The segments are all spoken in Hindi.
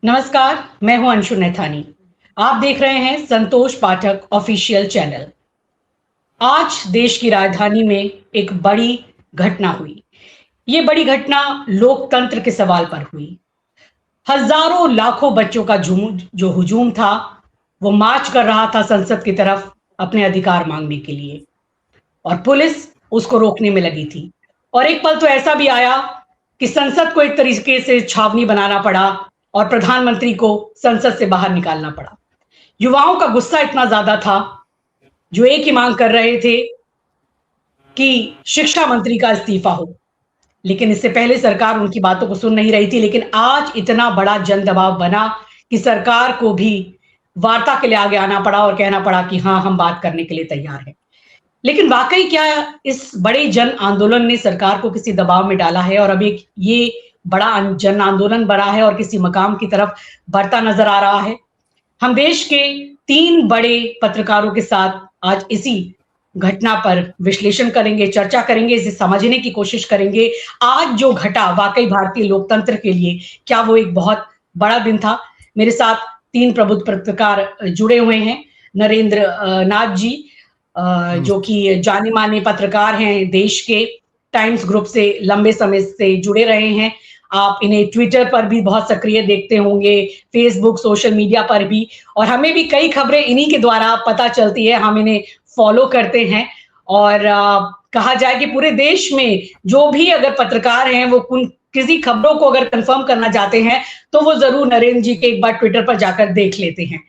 नमस्कार, मैं हूं अंशु नैथानी। आप देख रहे हैं संतोष पाठक ऑफिशियल चैनल। आज देश की राजधानी में एक बड़ी घटना हुई। ये बड़ी घटना लोकतंत्र के सवाल पर हुई। हजारों लाखों बच्चों का झूम जो हुजूम था, वो मार्च कर रहा था संसद की तरफ अपने अधिकार मांगने के लिए, और पुलिस उसको रोकने में लगी थी। और एक पल तो ऐसा भी आया कि संसद को एक तरीके से छावनी बनाना पड़ा और प्रधानमंत्री को संसद से बाहर निकालना पड़ा। युवाओं का गुस्सा इतना ज्यादा था, जो एक ही मांग कर रहे थे कि शिक्षा मंत्री का इस्तीफा हो। लेकिन इससे पहले सरकार उनकी बातों को सुन नहीं रही थी। लेकिन आज इतना बड़ा जन दबाव बना कि सरकार को भी वार्ता के लिए आगे आना पड़ा और कहना पड़ा कि हाँ, हम बात करने के लिए तैयार हैं। लेकिन वाकई क्या इस बड़े जन आंदोलन ने सरकार को किसी दबाव में डाला है और अब एक ये बड़ा जन आंदोलन बड़ा है और किसी मकाम की तरफ बढ़ता नजर आ रहा है? हम देश के 3 बड़े पत्रकारों के साथ आज इसी घटना पर विश्लेषण करेंगे, चर्चा करेंगे, इसे समझने की कोशिश करेंगे। आज जो घटा वाकई भारतीय लोकतंत्र के लिए क्या वो एक बहुत बड़ा दिन था? मेरे साथ 3 प्रबुद्ध पत्रकार जुड़े हुए हैं। नरेंद्र नाथ जी, जो नमस्ते। कि जाने-माने पत्रकार हैं, देश के टाइम्स ग्रुप से लंबे समय से जुड़े रहे हैं। आप इन्हें ट्विटर पर भी बहुत सक्रिय देखते होंगे, फेसबुक, सोशल मीडिया पर भी, और हमें भी कई खबरें इन्हीं के द्वारा पता चलती है। हम इन्हें फॉलो करते हैं और कहा जाए कि पूरे देश में जो भी अगर पत्रकार हैं, वो किसी खबरों को अगर कंफर्म करना चाहते हैं, तो वो ज़रूर नरेंद्र जी के एक बार ट्विटर पर जाकर देख लेते हैं।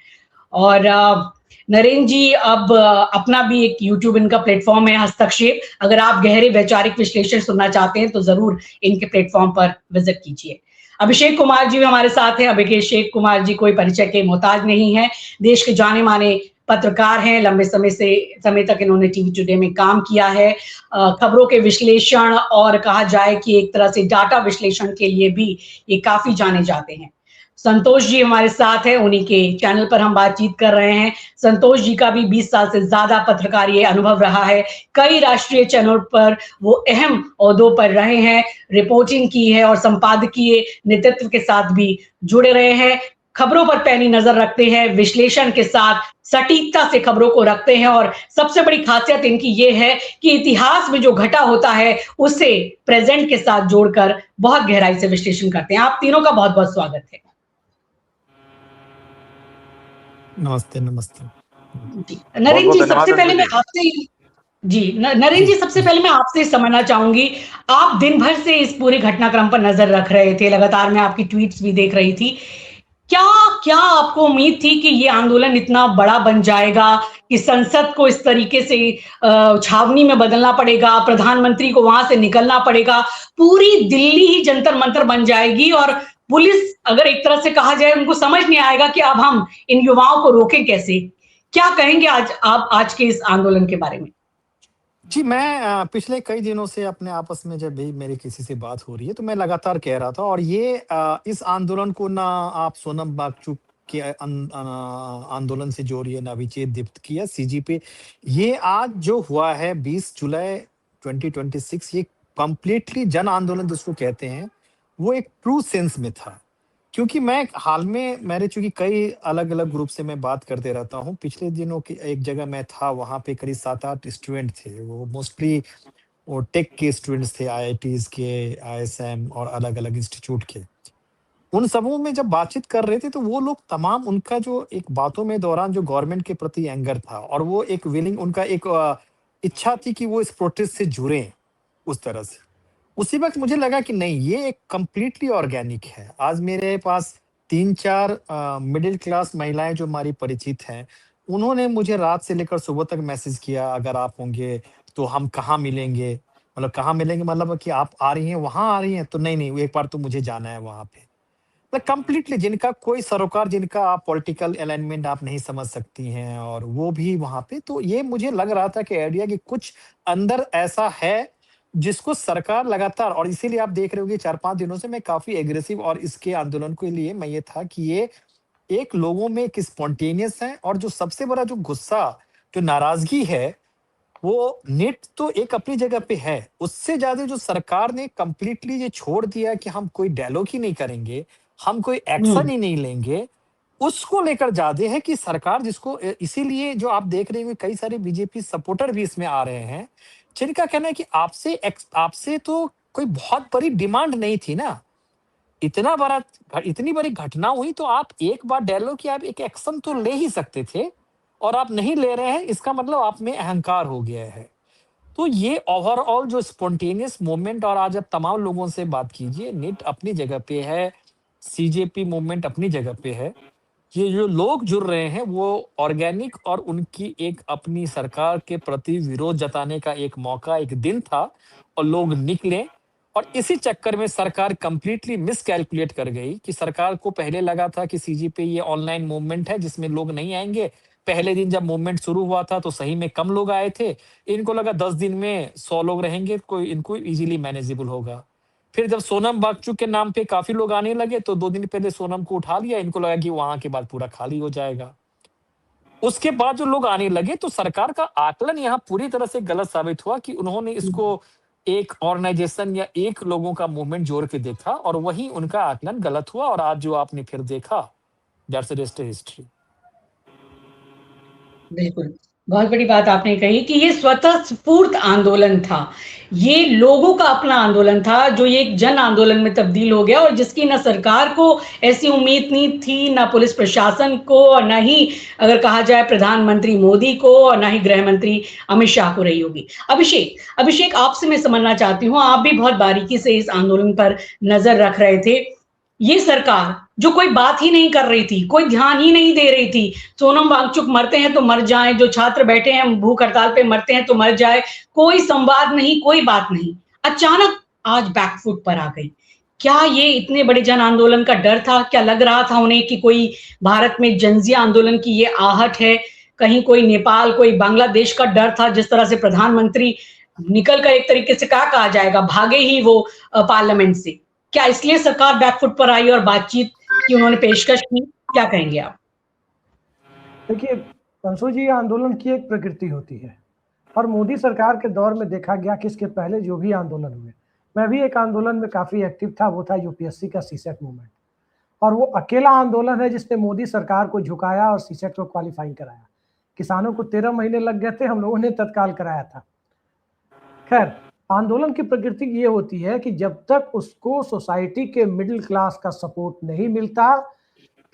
और नरेंद्र जी, अब अपना भी एक यूट्यूब इनका प्लेटफॉर्म है, हस्तक्षेप। अगर आप गहरे वैचारिक विश्लेषण सुनना चाहते हैं तो जरूर इनके प्लेटफॉर्म पर विजिट कीजिए। अभिषेक कुमार जी भी हमारे साथ हैं। अभिषेक कुमार जी कोई परिचय के मोहताज नहीं है, देश के जाने माने पत्रकार हैं। लंबे समय तक इन्होंने टीवी टुडे में काम किया है। खबरों के विश्लेषण और कहा जाए कि एक तरह से डाटा विश्लेषण के लिए भी ये काफी जाने जाते हैं। संतोष जी हमारे साथ हैं, उन्हीं के चैनल पर हम बातचीत कर रहे हैं। संतोष जी का भी 20 साल से ज्यादा पत्रकारीय अनुभव रहा है। कई राष्ट्रीय चैनल पर वो अहम ओहदों पर रहे हैं, रिपोर्टिंग की है और संपादकीय नेतृत्व के साथ भी जुड़े रहे हैं। खबरों पर पैनी नजर रखते हैं, विश्लेषण के साथ सटीकता से खबरों को रखते हैं, और सबसे बड़ी खासियत इनकी ये है कि इतिहास में जो घटा होता है उसे प्रेजेंट के साथ जोड़कर बहुत गहराई से विश्लेषण करते हैं। आप तीनों का बहुत बहुत स्वागत है। नमस्ते, नमस्ते। जी, बहुत नरेंद्र बहुत जी, सबसे धन्यवाद पहले अंशु मैं जी। आपसे जी, नरेंद्र जी, जी, सबसे जी। पहले मैं आपसे समझना चाहूंगी। आप दिन भर से इस पूरे घटनाक्रम पर नजर रख रहे थे, लगातार मैं आपकी ट्वीट्स भी देख रही थी। क्या क्या आपको उम्मीद थी कि ये आंदोलन इतना बड़ा बन जाएगा कि संसद को इस तरीके से छावनी में बदलना पड़ेगा, प्रधानमंत्री को वहां से निकलना पड़ेगा, पूरी दिल्ली ही जंतर मंतर बन जाएगी और पुलिस, अगर एक तरह से कहा जाए, उनको समझ नहीं आएगा कि अब हम इन युवाओं को रोकें कैसे? क्या कहेंगे आज आप आज के इस आंदोलन के बारे में? जी, मैं पिछले कई दिनों से अपने आपस में जब भी मेरी किसी से बात हो रही है, तो मैं लगातार कह रहा था और ये इस आंदोलन को ना आप सोनम वांगचुक के आंदोलन से जोड़िए, ना अभिजीत दीप्त की या सीजी पे। ये आज जो हुआ है 20 जुलाई 2026, ये कंप्लीटली जन आंदोलन जिसको कहते हैं, वो एक ट्रू सेंस में था। क्योंकि मैं हाल में मेरे चूँकि कई अलग-अलग ग्रुप से मैं बात करते रहता हूँ। पिछले दिनों की एक जगह मैं था, वहाँ पे करीब 7-8 स्टूडेंट थे। वो मोस्टली वो टेक के स्टूडेंट्स थे, आईआईटीज़ के, आईएसएम और अलग-अलग इंस्टीट्यूट के। उन सबों में जब बातचीत कर रहे थे, तो वो लोग तमाम उनका जो एक बातों में दौरान जो गवर्नमेंट के प्रति एंगर था और वो एक विलिंग उनका एक इच्छा थी कि वो इस प्रोटेस्ट से जुड़ें, उस तरह से। उसी वक़्त मुझे लगा कि नहीं, ये एक कंप्लीटली ऑर्गेनिक है। आज मेरे पास 3-4 मिडल क्लास महिलाएँ जो हमारी परिचित हैं, उन्होंने मुझे रात से लेकर सुबह तक मैसेज किया, अगर आप होंगे तो हम कहाँ मिलेंगे? मतलब कहाँ मिलेंगे, मतलब कि आप आ रही हैं, वहाँ आ रही हैं? तो नहीं, एक बार तो मुझे जाना है वहाँ पे। मतलब कंप्लीटली जिनका कोई सरोकार, जिनका आप पॉलिटिकल अलाइनमेंट आप नहीं समझ सकती हैं, और वो भी वहाँ पे। तो ये मुझे लग रहा था कि आइडिया कि कुछ अंदर ऐसा है जिसको सरकार लगातार, और इसीलिए आप देख रहे होंगे 4-5 दिनों से मैं काफ़ी एग्रेसिव और इसके आंदोलन के लिए मैं ये था कि ये एक लोगों में एक स्पॉन्टेनियस है, और जो सबसे बड़ा जो गुस्सा, जो नाराज़गी है, वो नेट तो एक अपनी जगह पे है। उससे ज़्यादा जो सरकार ने कंप्लीटली ये छोड़ दिया कि हम कोई डायलॉग ही नहीं करेंगे, हम कोई एक्शन ही नहीं लेंगे, उसको लेकर ज्यादा है कि सरकार जिसको इसीलिए जो आप देख रहे हैं कई सारे बीजेपी सपोर्टर भी इसमें आ रहे हैं, जिनका कहना है कि आपसे तो कोई बहुत बड़ी डिमांड नहीं थी ना, इतनी बड़ी घटना हुई तो आप एक बार डायलॉग कि आप एक एक्शन तो ले ही सकते थे, और आप नहीं ले रहे हैं, इसका मतलब आप में अहंकार हो गया है। तो ये ओवरऑल जो स्पॉन्टेनियस मूवमेंट, और आज आप तमाम लोगों से बात कीजिए, निट अपनी जगह पे है, सीजेपी मूवमेंट अपनी जगह पे है, ये जो लोग जुड़ रहे हैं वो ऑर्गेनिक और उनकी एक अपनी सरकार के प्रति विरोध जताने का एक मौका, एक दिन था, और लोग निकले। और इसी चक्कर में सरकार कंप्लीटली मिसकैलकुलेट कर गई कि सरकार को पहले लगा था कि सीजीपी ये ऑनलाइन मूवमेंट है जिसमें लोग नहीं आएंगे। पहले दिन जब मूवमेंट शुरू हुआ था तो सही में कम लोग आए थे, इनको लगा 10 दिन में 100 लोग रहेंगे, कोई इनको इजीली मैनेजेबल होगा। फिर जब सोनम वांगचुक के नाम पे काफी लोग आने लगे तो 2 दिन पहले सोनम को उठा लिया, इनको लगा कि वहां के बाद पूरा खाली हो जाएगा। उसके बाद जो लोग आने लगे तो सरकार का आकलन यहाँ पूरी तरह से गलत साबित हुआ कि उन्होंने इसको एक ऑर्गेनाइजेशन या एक लोगों का मूवमेंट जोड़ के देखा, और वही उनका आकलन गलत हुआ, और आज जो आपने फिर देखा, दैट्स द रेस्ट हिस्ट्री। बिल्कुल, बहुत बड़ी बात आपने कही कि ये स्वतः स्फूर्त आंदोलन था। ये लोगों का अपना आंदोलन था, जो ये एक जन आंदोलन में तब्दील हो गया, और जिसकी ना सरकार को ऐसी उम्मीद नहीं थी, ना पुलिस प्रशासन को, और ना ही अगर कहा जाए प्रधानमंत्री मोदी को, और ना ही गृह मंत्री अमित शाह को रही होगी। अभिषेक आपसे मैं समझना चाहती हूँ, आप भी बहुत बारीकी से इस आंदोलन पर नज़र रख रहे थे। ये सरकार जो कोई बात ही नहीं कर रही थी, कोई ध्यान ही नहीं दे रही थी, सोनम वांगचुक मरते हैं तो मर जाएं, जो छात्र बैठे हैं भूख हड़ताल पे मरते हैं तो मर जाए, कोई संवाद नहीं, कोई बात नहीं, अचानक आज बैकफुट पर आ गई। क्या ये इतने बड़े जन आंदोलन का डर था? क्या लग रहा था उन्हें कि कोई भारत में जनजिया आंदोलन की ये आहट है? कहीं कोई नेपाल, कोई बांग्लादेश का डर था? जिस तरह से प्रधानमंत्री निकल कर एक तरीके से कहा जाएगा भागे ही वो पार्लियामेंट से, क्या इसलिए सरकार बैकफुट पर आई और बातचीत की उन्होंने पेशकश की? क्या कहेंगे आप? देखिए कंसू जी, आंदोलन की एक प्रकृति होती है, और मोदी सरकार के दौर में देखा गया कि इसके पहले जो भी आंदोलन हुए, मैं भी एक आंदोलन में काफी एक्टिव था, वो था यूपीएससी का सीसेट मूवमेंट, और वो अकेला आंदोलन है जिसने मोदी सरकार को झुकाया और सीसेट को क्वालिफाई कराया। किसानों को 13 महीने लग गए थे, हम लोगों ने तत्काल कराया था। खैर, आंदोलन की प्रकृति ये होती है कि जब तक उसको सोसाइटी के मिडिल क्लास का सपोर्ट नहीं मिलता,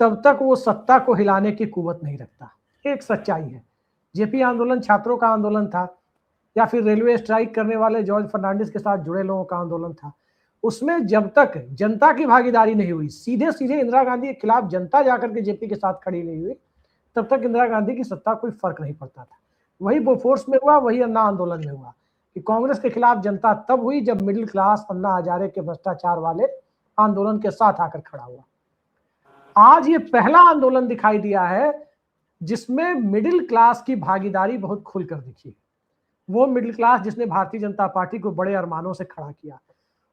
तब तक वो सत्ता को हिलाने की कुवत नहीं रखता। एक सच्चाई है। जेपी आंदोलन छात्रों का आंदोलन था, या फिर रेलवे स्ट्राइक करने वाले जॉर्ज फर्नांडिस के साथ जुड़े लोगों का आंदोलन था। उसमें जब तक जनता की भागीदारी नहीं हुई, सीधे सीधे इंदिरा गांधी के खिलाफ जनता जाकर के जेपी के साथ खड़ी नहीं हुई, तब तक इंदिरा गांधी की सत्ता कोई फर्क नहीं पड़ता था। वही बोफोर्स में हुआ, वही अन्ना आंदोलन में हुआ कि कांग्रेस के खिलाफ जनता तब हुई जब मिडिल क्लास अन्ना हजारे के भ्रष्टाचार वाले आंदोलन के साथ आकर खड़ा हुआ। आज ये पहला आंदोलन दिखाई दिया है जिसमें मिडिल क्लास की भागीदारी बहुत खुलकर दिखी। वो मिडिल क्लास जिसने भारतीय जनता पार्टी को बड़े अरमानों से खड़ा किया,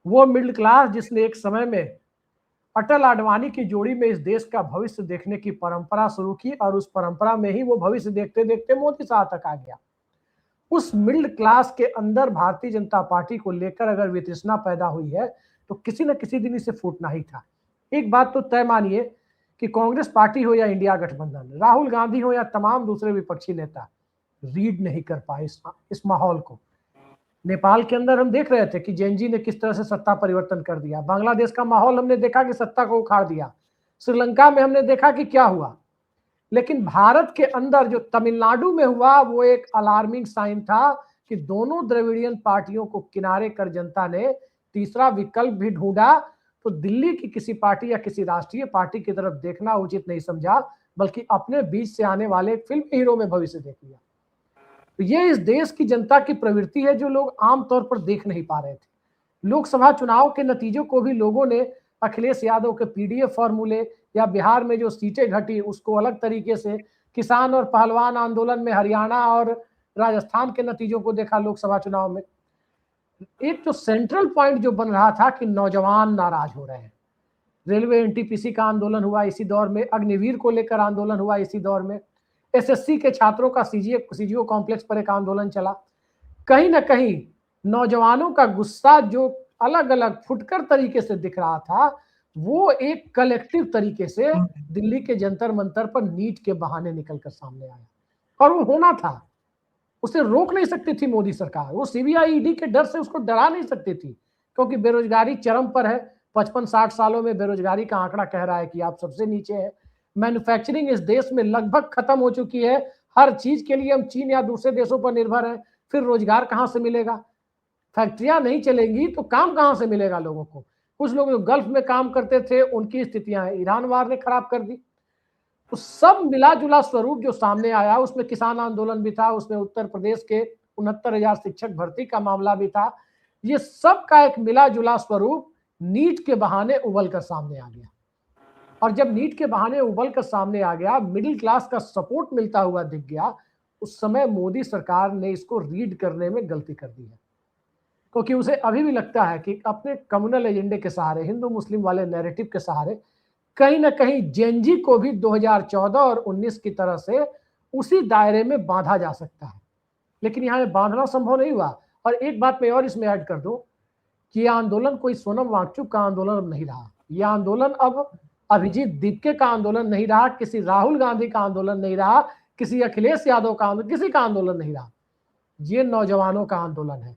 वो मिडिल क्लास जिसने एक समय में अटल आडवाणी की जोड़ी में इस देश का भविष्य देखने की परंपरा शुरू की, और उस परंपरा में ही वो भविष्य देखते देखते मोदी साहब तक आ गया। उस मिडिल क्लास के अंदर भारतीय जनता पार्टी को लेकर अगर वितृष्णा पैदा हुई है तो किसी न किसी दिन इसे फूटना ही था। एक बात तो तय मानिए कि कांग्रेस पार्टी हो या इंडिया गठबंधन, राहुल गांधी हो या तमाम दूसरे विपक्षी नेता, रीड नहीं कर पाए इस माहौल को। नेपाल के अंदर हम देख रहे थे कि जेएनजी ने किस तरह से सत्ता परिवर्तन कर दिया। बांग्लादेश का माहौल हमने देखा कि सत्ता को उखाड़ दिया। श्रीलंका में हमने देखा कि क्या हुआ। लेकिन भारत के अंदर जो तमिलनाडु में हुआ, वो एक अलार्मिंग साइन था कि दोनों द्रविड़ियन पार्टियों को किनारे कर जनता ने तीसरा विकल्प भी ढूंढा। तो दिल्ली की किसी पार्टी या किसी राष्ट्रीय पार्टी की तरफ देखना उचित नहीं समझा, बल्कि अपने बीच से आने वाले फिल्म हीरो में भविष्य देख लिया। तो ये इस देश की जनता की प्रवृत्ति है जो लोग आमतौर पर देख नहीं पा रहे थे। लोकसभा चुनाव के नतीजों को भी लोगों ने अखिलेश यादव के पीडीएफ फॉर्मूले या बिहार में जो सीटें घटी उसको अलग तरीके से, किसान और पहलवान आंदोलन में हरियाणा और राजस्थान के नतीजों को देखा लोकसभा चुनाव में। एक जो सेंट्रल पॉइंट जो बन रहा था कि नौजवान नाराज हो रहे हैं। रेलवे एनटीपीसी का आंदोलन हुआ इसी दौर में, अग्निवीर को लेकर आंदोलन हुआ इसी दौर में, एसएससी के छात्रों का सीजीओ कॉम्प्लेक्स पर एक आंदोलन चला। कहीं ना कहीं नौजवानों का गुस्सा जो अलग अलग फुटकर तरीके से दिख रहा था, वो एक कलेक्टिव तरीके से दिल्ली के जंतर मंतर पर नीट के बहाने निकलकर सामने आया, और वो होना था, उसे रोक नहीं सकती थी मोदी सरकार। वो सीबीआई ईडी के डर से उसको डरा नहीं सकती थी, क्योंकि बेरोजगारी चरम पर है। 55-60 सालों में बेरोजगारी का आंकड़ा कह रहा है कि आप सबसे नीचे है। मैन्युफैक्चरिंग इस देश में लगभग खत्म हो चुकी है। हर चीज के लिए हम चीन या दूसरे देशों पर निर्भर हैं। फिर रोजगार कहां से मिलेगा? फैक्ट्रियां नहीं चलेंगी तो काम कहां से मिलेगा लोगों को? कुछ लोग जो गल्फ में काम करते थे उनकी स्थितियां ईरान वार ने खराब कर दी। तो सब मिला जुला स्वरूप जो सामने आया, उसमें किसान आंदोलन भी था, उसमें उत्तर प्रदेश के 69,000 शिक्षक भर्ती का मामला भी था। ये सब का एक मिला जुला स्वरूप नीट के बहाने उबल कर सामने आ गया। और जब नीट के बहाने उबल कर सामने आ गया, मिडिल क्लास का सपोर्ट मिलता हुआ दिख गया, उस समय मोदी सरकार ने इसको रीड करने में गलती कर दी है, क्योंकि उसे अभी भी लगता है कि अपने कम्युनल एजेंडे के सहारे, हिंदू मुस्लिम वाले नैरेटिव के सहारे कहीं ना कहीं जेनजी को भी 2014 और 19 की तरह से उसी दायरे में बांधा जा सकता है। लेकिन यहाँ बांधना संभव नहीं हुआ। और एक बात मैं और इसमें ऐड कर दूं कि यह आंदोलन कोई सोनम वांगचुक का आंदोलन अब नहीं रहा। यह आंदोलन अब अभिजीत दीपके का आंदोलन नहीं रहा, किसी राहुल गांधी का आंदोलन नहीं रहा, किसी अखिलेश यादव का आंदोलन, किसी का आंदोलन नहीं रहा। ये नौजवानों का आंदोलन है।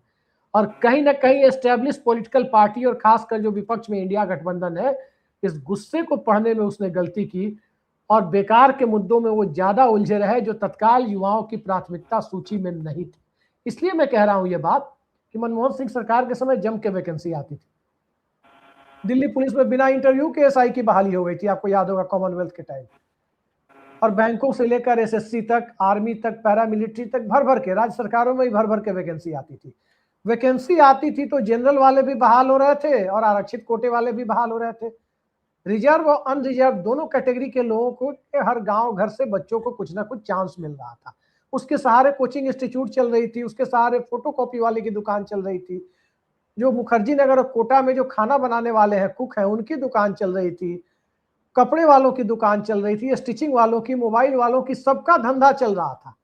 और कहीं ना कहीं एस्टेब्लिश पॉलिटिकल पार्टी और खासकर जो विपक्ष में इंडिया गठबंधन है, इस गुस्से को पढ़ने में उसने गलती की और बेकार के मुद्दों में वो ज्यादा उलझे रहे जो तत्काल युवाओं की प्राथमिकता सूची में नहीं थी। इसलिए मैं कह रहा हूं ये बात कि मनमोहन सिंह सरकार के समय जम के वैकेंसी आती थी। दिल्ली पुलिस में बिना इंटरव्यू के एसआई की बहाली हो गई थी, आपको याद होगा, कॉमनवेल्थ के टाइम। और बैंकों से लेकर एसएससी तक, आर्मी तक, पैरामिलिट्री तक भर भर के, राज्य सरकारों में ही भर भर के वैकेंसी आती थी। वैकेंसी आती थी तो जनरल वाले भी बहाल हो रहे थे और आरक्षित कोटे वाले भी बहाल हो रहे थे। रिजर्व और अनरिजर्व दोनों कैटेगरी के लोगों को हर गांव घर से बच्चों को कुछ ना कुछ चांस मिल रहा था। उसके सहारे कोचिंग इंस्टीट्यूट चल रही थी, उसके सहारे फोटोकॉपी वाले की दुकान चल रही थी, जो मुखर्जी नगर और कोटा में जो खाना बनाने वाले हैं, कुक हैं, उनकी दुकान चल रही थी, कपड़े वालों की दुकान चल रही थी, स्टिचिंग वालों की, मोबाइल वालों की, सबका धंधा चल रहा था।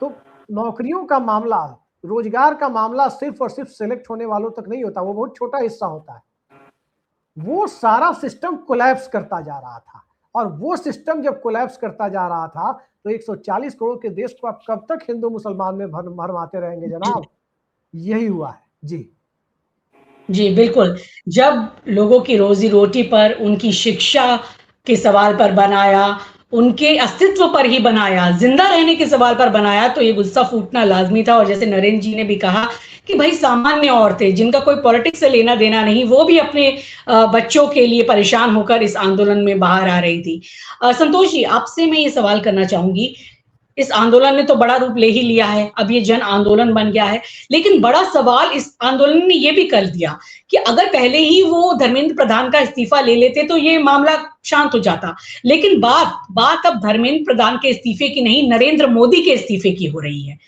तो नौकरियों का मामला, रोजगार का मामला सिर्फ और सिर्फ सिलेक्ट होने वालों तक नहीं होता, वो बहुत छोटा हिस्सा होता है। वो सारा सिस्टम कोलैप्स करता जा रहा था। और वो सिस्टम जब कोलैप्स करता जा रहा था तो 140 करोड़ के देश को आप कब तक हिंदू मुसलमान में भरमाते रहेंगे जनाब? यही हुआ है। जी जी, बिल्कुल। जब लोगों की रोज़ी-रोटी पर, उनकी शिक्षा के सवाल पर बनाया, उनके अस्तित्व पर ही बनाया, ज़िंदा रहने के सवाल पर बनाया, तो ये गुस्सा फूटना लाज़मी था। और जैसे नरेंद्र जी ने भी कहा कि भई सामान्य औरतें, जिनका कोई पॉलिटिक्स से लेना-देना नहीं, वो भी अपने बच्चों के लिए परेशान होकर इस आंदोलन में बाहर आ रही थी। संतोष जी, आपसे मैं ये सवाल करना चाहूँगी, इस आंदोलन ने तो बड़ा रूप ले ही लिया है, अब ये जन आंदोलन बन गया है, लेकिन बड़ा सवाल इस आंदोलन ने ये भी कर दिया कि अगर पहले ही वो धर्मेंद्र प्रधान का इस्तीफा ले लेते तो ये मामला शांत हो जाता। लेकिन बात अब धर्मेंद्र प्रधान के इस्तीफे की नहीं, नरेंद्र मोदी के इस्तीफे की हो रही है।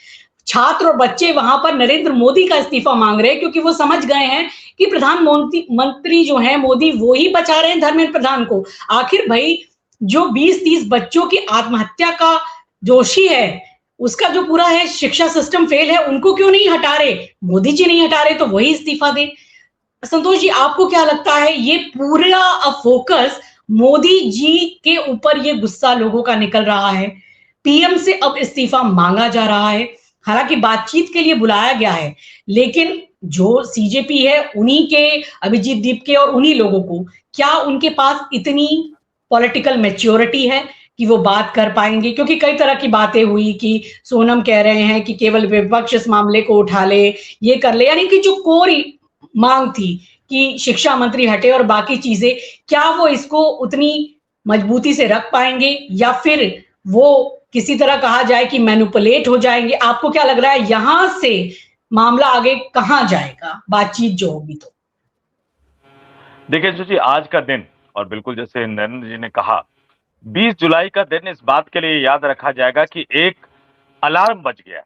छात्र और बच्चे वहां पर नरेंद्र मोदी का इस्तीफा मांग रहे हैं, क्योंकि वो समझ गए हैं कि प्रधानमंत्री जो है मोदी, वो ही बचा रहे हैं धर्मेंद्र प्रधान को। आखिर भाई जो 20-30 बच्चों की आत्महत्या का दोषी है, उसका जो पूरा है शिक्षा सिस्टम फेल है, उनको क्यों नहीं हटा रहे? मोदी जी नहीं हटा रहे तो वही इस्तीफा दे। संतोष जी, आपको क्या लगता है, ये पूरा फोकस मोदी जी के ऊपर ये गुस्सा लोगों का निकल रहा है, पीएम से अब इस्तीफा मांगा जा रहा है, हालांकि बातचीत के लिए बुलाया गया है, लेकिन जो सीजेपी है उन्हीं के, अभिजीत दीपके और उन्हीं लोगों को, क्या उनके पास इतनी पॉलिटिकल मैच्योरिटी है कि वो बात कर पाएंगे? क्योंकि कई तरह की बातें हुई कि सोनम कह रहे हैं कि केवल विपक्ष इस मामले को उठा ले, ये कर ले, यानी कि जो कोर मांग थी कि शिक्षा मंत्री हटे और बाकी चीजें, क्या वो इसको उतनी मजबूती से रख पाएंगे या फिर वो किसी तरह कहा जाए कि मैनिपुलेट हो जाएंगे? आपको क्या लग रहा है, यहां से मामला आगे कहां जाएगा, बातचीत जो होगी? तो देखिए सुची, आज का दिन, और बिल्कुल जैसे नरेंद्र जी ने कहा, 20 जुलाई का दिन इस बात के लिए याद रखा जाएगा कि एक अलार्म बज गया है।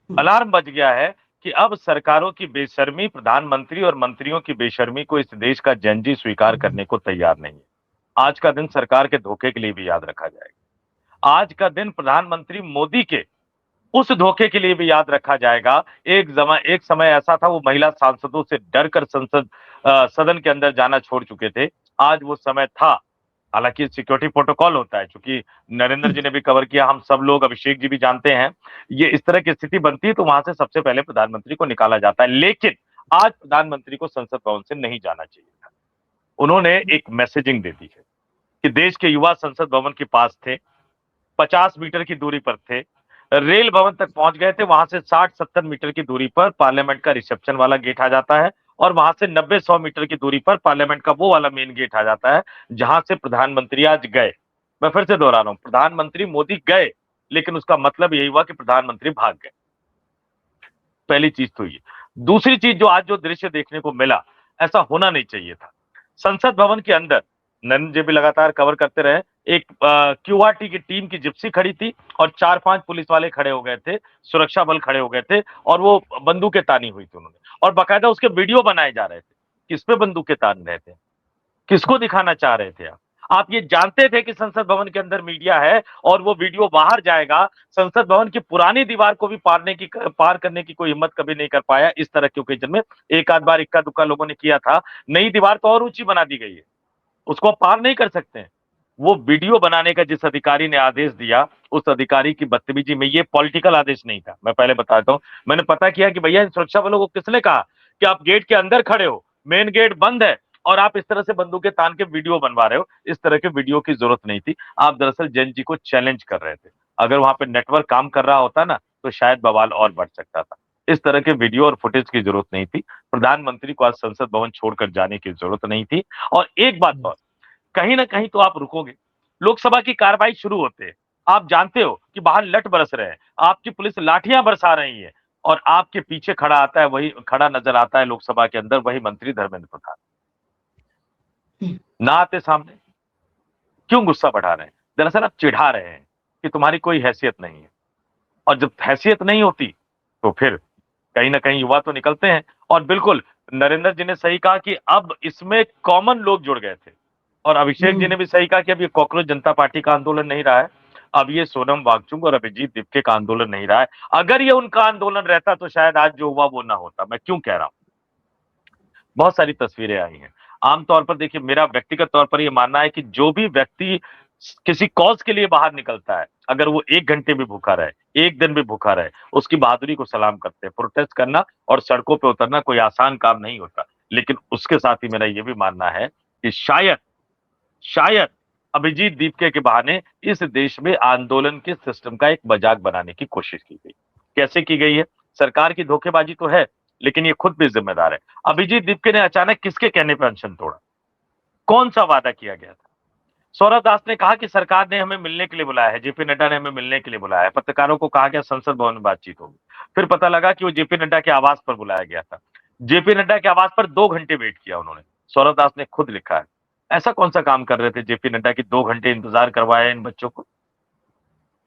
अलार्म बज गया है कि अब सरकारों की बेशर्मी, प्रधानमंत्री और मंत्रियों की बेशर्मी को इस देश का जनजी स्वीकार करने को तैयार नहीं है। आज का दिन सरकार के धोखे के लिए भी याद रखा जाएगा। आज का दिन प्रधानमंत्री मोदी के उस धोखे के लिए भी याद रखा जाएगा। एक समय ऐसा था वो महिला सांसदों से डरकर सदन के अंदर जाना छोड़ चुके थे। आज वो समय था। हालांकि सिक्योरिटी प्रोटोकॉल होता है, क्योंकि नरेंद्र जी ने भी कवर किया, हम सब लोग, अभिषेक जी भी जानते हैं, ये इस तरह की स्थिति बनती है तो वहां से सबसे पहले प्रधानमंत्री को निकाला जाता है। लेकिन आज प्रधानमंत्री को संसद भवन से नहीं जाना चाहिए था। उन्होंने एक मैसेजिंग दे दी है कि देश के युवा संसद भवन के पास थे, 50 मीटर की दूरी पर थे, रेल भवन तक पहुंच गए थे। वहां से 60-70 मीटर की दूरी पर पार्लियामेंट का रिसेप्शन वाला गेट आ जाता है और वहां से 90-100 मीटर की दूरी पर पार्लियामेंट का वो वाला मेन गेट आ जाता है जहां से प्रधानमंत्री आज गए। मैं फिर से दोहरा रहा हूं, प्रधानमंत्री मोदी गए, लेकिन उसका मतलब यही हुआ कि प्रधानमंत्री भाग गए। पहली चीज तो ये। दूसरी चीज, जो दृश्य देखने को मिला, ऐसा होना नहीं चाहिए था। संसद भवन के अंदर नरेंद्र जी भी लगातार कवर करते रहे, एक क्यूआरटी की टीम की जिप्सी खड़ी थी और 4-5 पुलिस वाले खड़े हो गए थे, सुरक्षा बल खड़े हो गए थे और वो बंदूकें तानी हुई थी उन्होंने, और बाकायदा उसके वीडियो बनाए जा रहे थे। किस पे बंदूकें तान रहे थे, किसको दिखाना चाह रहे थे आप ये जानते थे कि संसद भवन के अंदर मीडिया है और वो वीडियो बाहर जाएगा। संसद भवन की पुरानी दीवार को भी पार करने की कोई हिम्मत कभी नहीं कर पाया इस तरह के ओकेजन में। एक आध बार इक्का दुक्का लोगों ने किया था। नई दीवार तो और ऊंची बना दी गई है, उसको आप पार नहीं कर सकते हैं। वो वीडियो बनाने का जिस अधिकारी ने आदेश दिया, उस अधिकारी की बदतमीजी में, ये पॉलिटिकल आदेश नहीं था, मैं पहले बताता हूं। मैंने पता किया कि भैया इन सुरक्षा बलों को किसने कहा कि आप गेट के अंदर खड़े हो, मेन गेट बंद है और आप इस तरह से बंदूकें तान के वीडियो बनवा रहे हो। इस तरह के वीडियो की जरूरत नहीं थी। आप दरअसल जैन जी को चैलेंज कर रहे थे। अगर वहां पे नेटवर्क काम कर रहा होता ना तो शायद बवाल और बढ़ सकता था। इस तरह के वीडियो और फुटेज की जरूरत नहीं थी। प्रधानमंत्री को आज संसद भवन छोड़कर जाने की जरूरत नहीं थी। और एक बात और, कहीं ना कहीं तो आप रुकोगे। लोकसभा की कार्रवाई शुरू होते हैं, आप जानते हो कि बाहर लठ बरस रहे हैं, आपकी पुलिस लाठियां बरसा रही है और आपके पीछे खड़ा नजर आता है लोकसभा के अंदर वही मंत्री धर्मेंद्र प्रधान। ना आते सामने, क्यों गुस्सा बढ़ा रहे हैं? दरअसल आप चिढ़ा रहे हैं कि तुम्हारी कोई हैसियत नहीं है, और जब हैसियत नहीं होती तो फिर कहीं ना कहीं युवा तो निकलते हैं। और बिल्कुल नरेंद्र जी ने सही कहा कि अब इसमें कॉमन लोग जुड़ गए थे, और अभिषेक जी ने भी सही कहा कि अब ये कॉकरोच जनता पार्टी का आंदोलन नहीं रहा है, अब ये सोनम वांगचुक और अभिजीत दिपके का आंदोलन नहीं रहा है। अगर ये उनका आंदोलन रहता तो शायद आज जो हुआ वो ना होता। मैं क्यों कह रहा हूं? बहुत सारी तस्वीरें आई हैं। आमतौर पर देखिए, मेरा व्यक्तिगत तौर पर यह मानना है कि जो भी व्यक्ति किसी कॉज के लिए बाहर निकलता है, अगर वो 1 घंटे भी भूखा रहे, 1 दिन भी भूखा रहे, उसकी बहादुरी को सलाम करते हैं। प्रोटेस्ट करना और सड़कों पे उतरना कोई आसान काम नहीं होता। लेकिन उसके साथ ही मेरा यह भी मानना है कि शायद अभिजीत दीपके के बहाने इस देश में आंदोलन के सिस्टम का एक मजाक बनाने की कोशिश की गई। कैसे की गई है? सरकार की धोखेबाजी तो है, लेकिन ये खुद भी जिम्मेदार है। अभिजीत दीपके ने अचानक किसके कहने पर अनशन तोड़ा? कौन सा वादा किया गया था? सौरभ दास ने कहा कि सरकार ने हमें मिलने के लिए बुलाया है, जेपी नड्डा ने हमें मिलने के लिए बुलाया है। पत्रकारों को कहा गया संसद भवन में बातचीत होगी। फिर पता लगा कि वो जेपी नड्डा के आवास पर बुलाया गया था। जेपी नड्डा के आवास पर 2 घंटे वेट किया उन्होंने। सौरभ दास ने खुद लिखा है। ऐसा कौन सा काम कर रहे थे जेपी नड्डा की 2 घंटे इंतजार करवाया इन बच्चों को?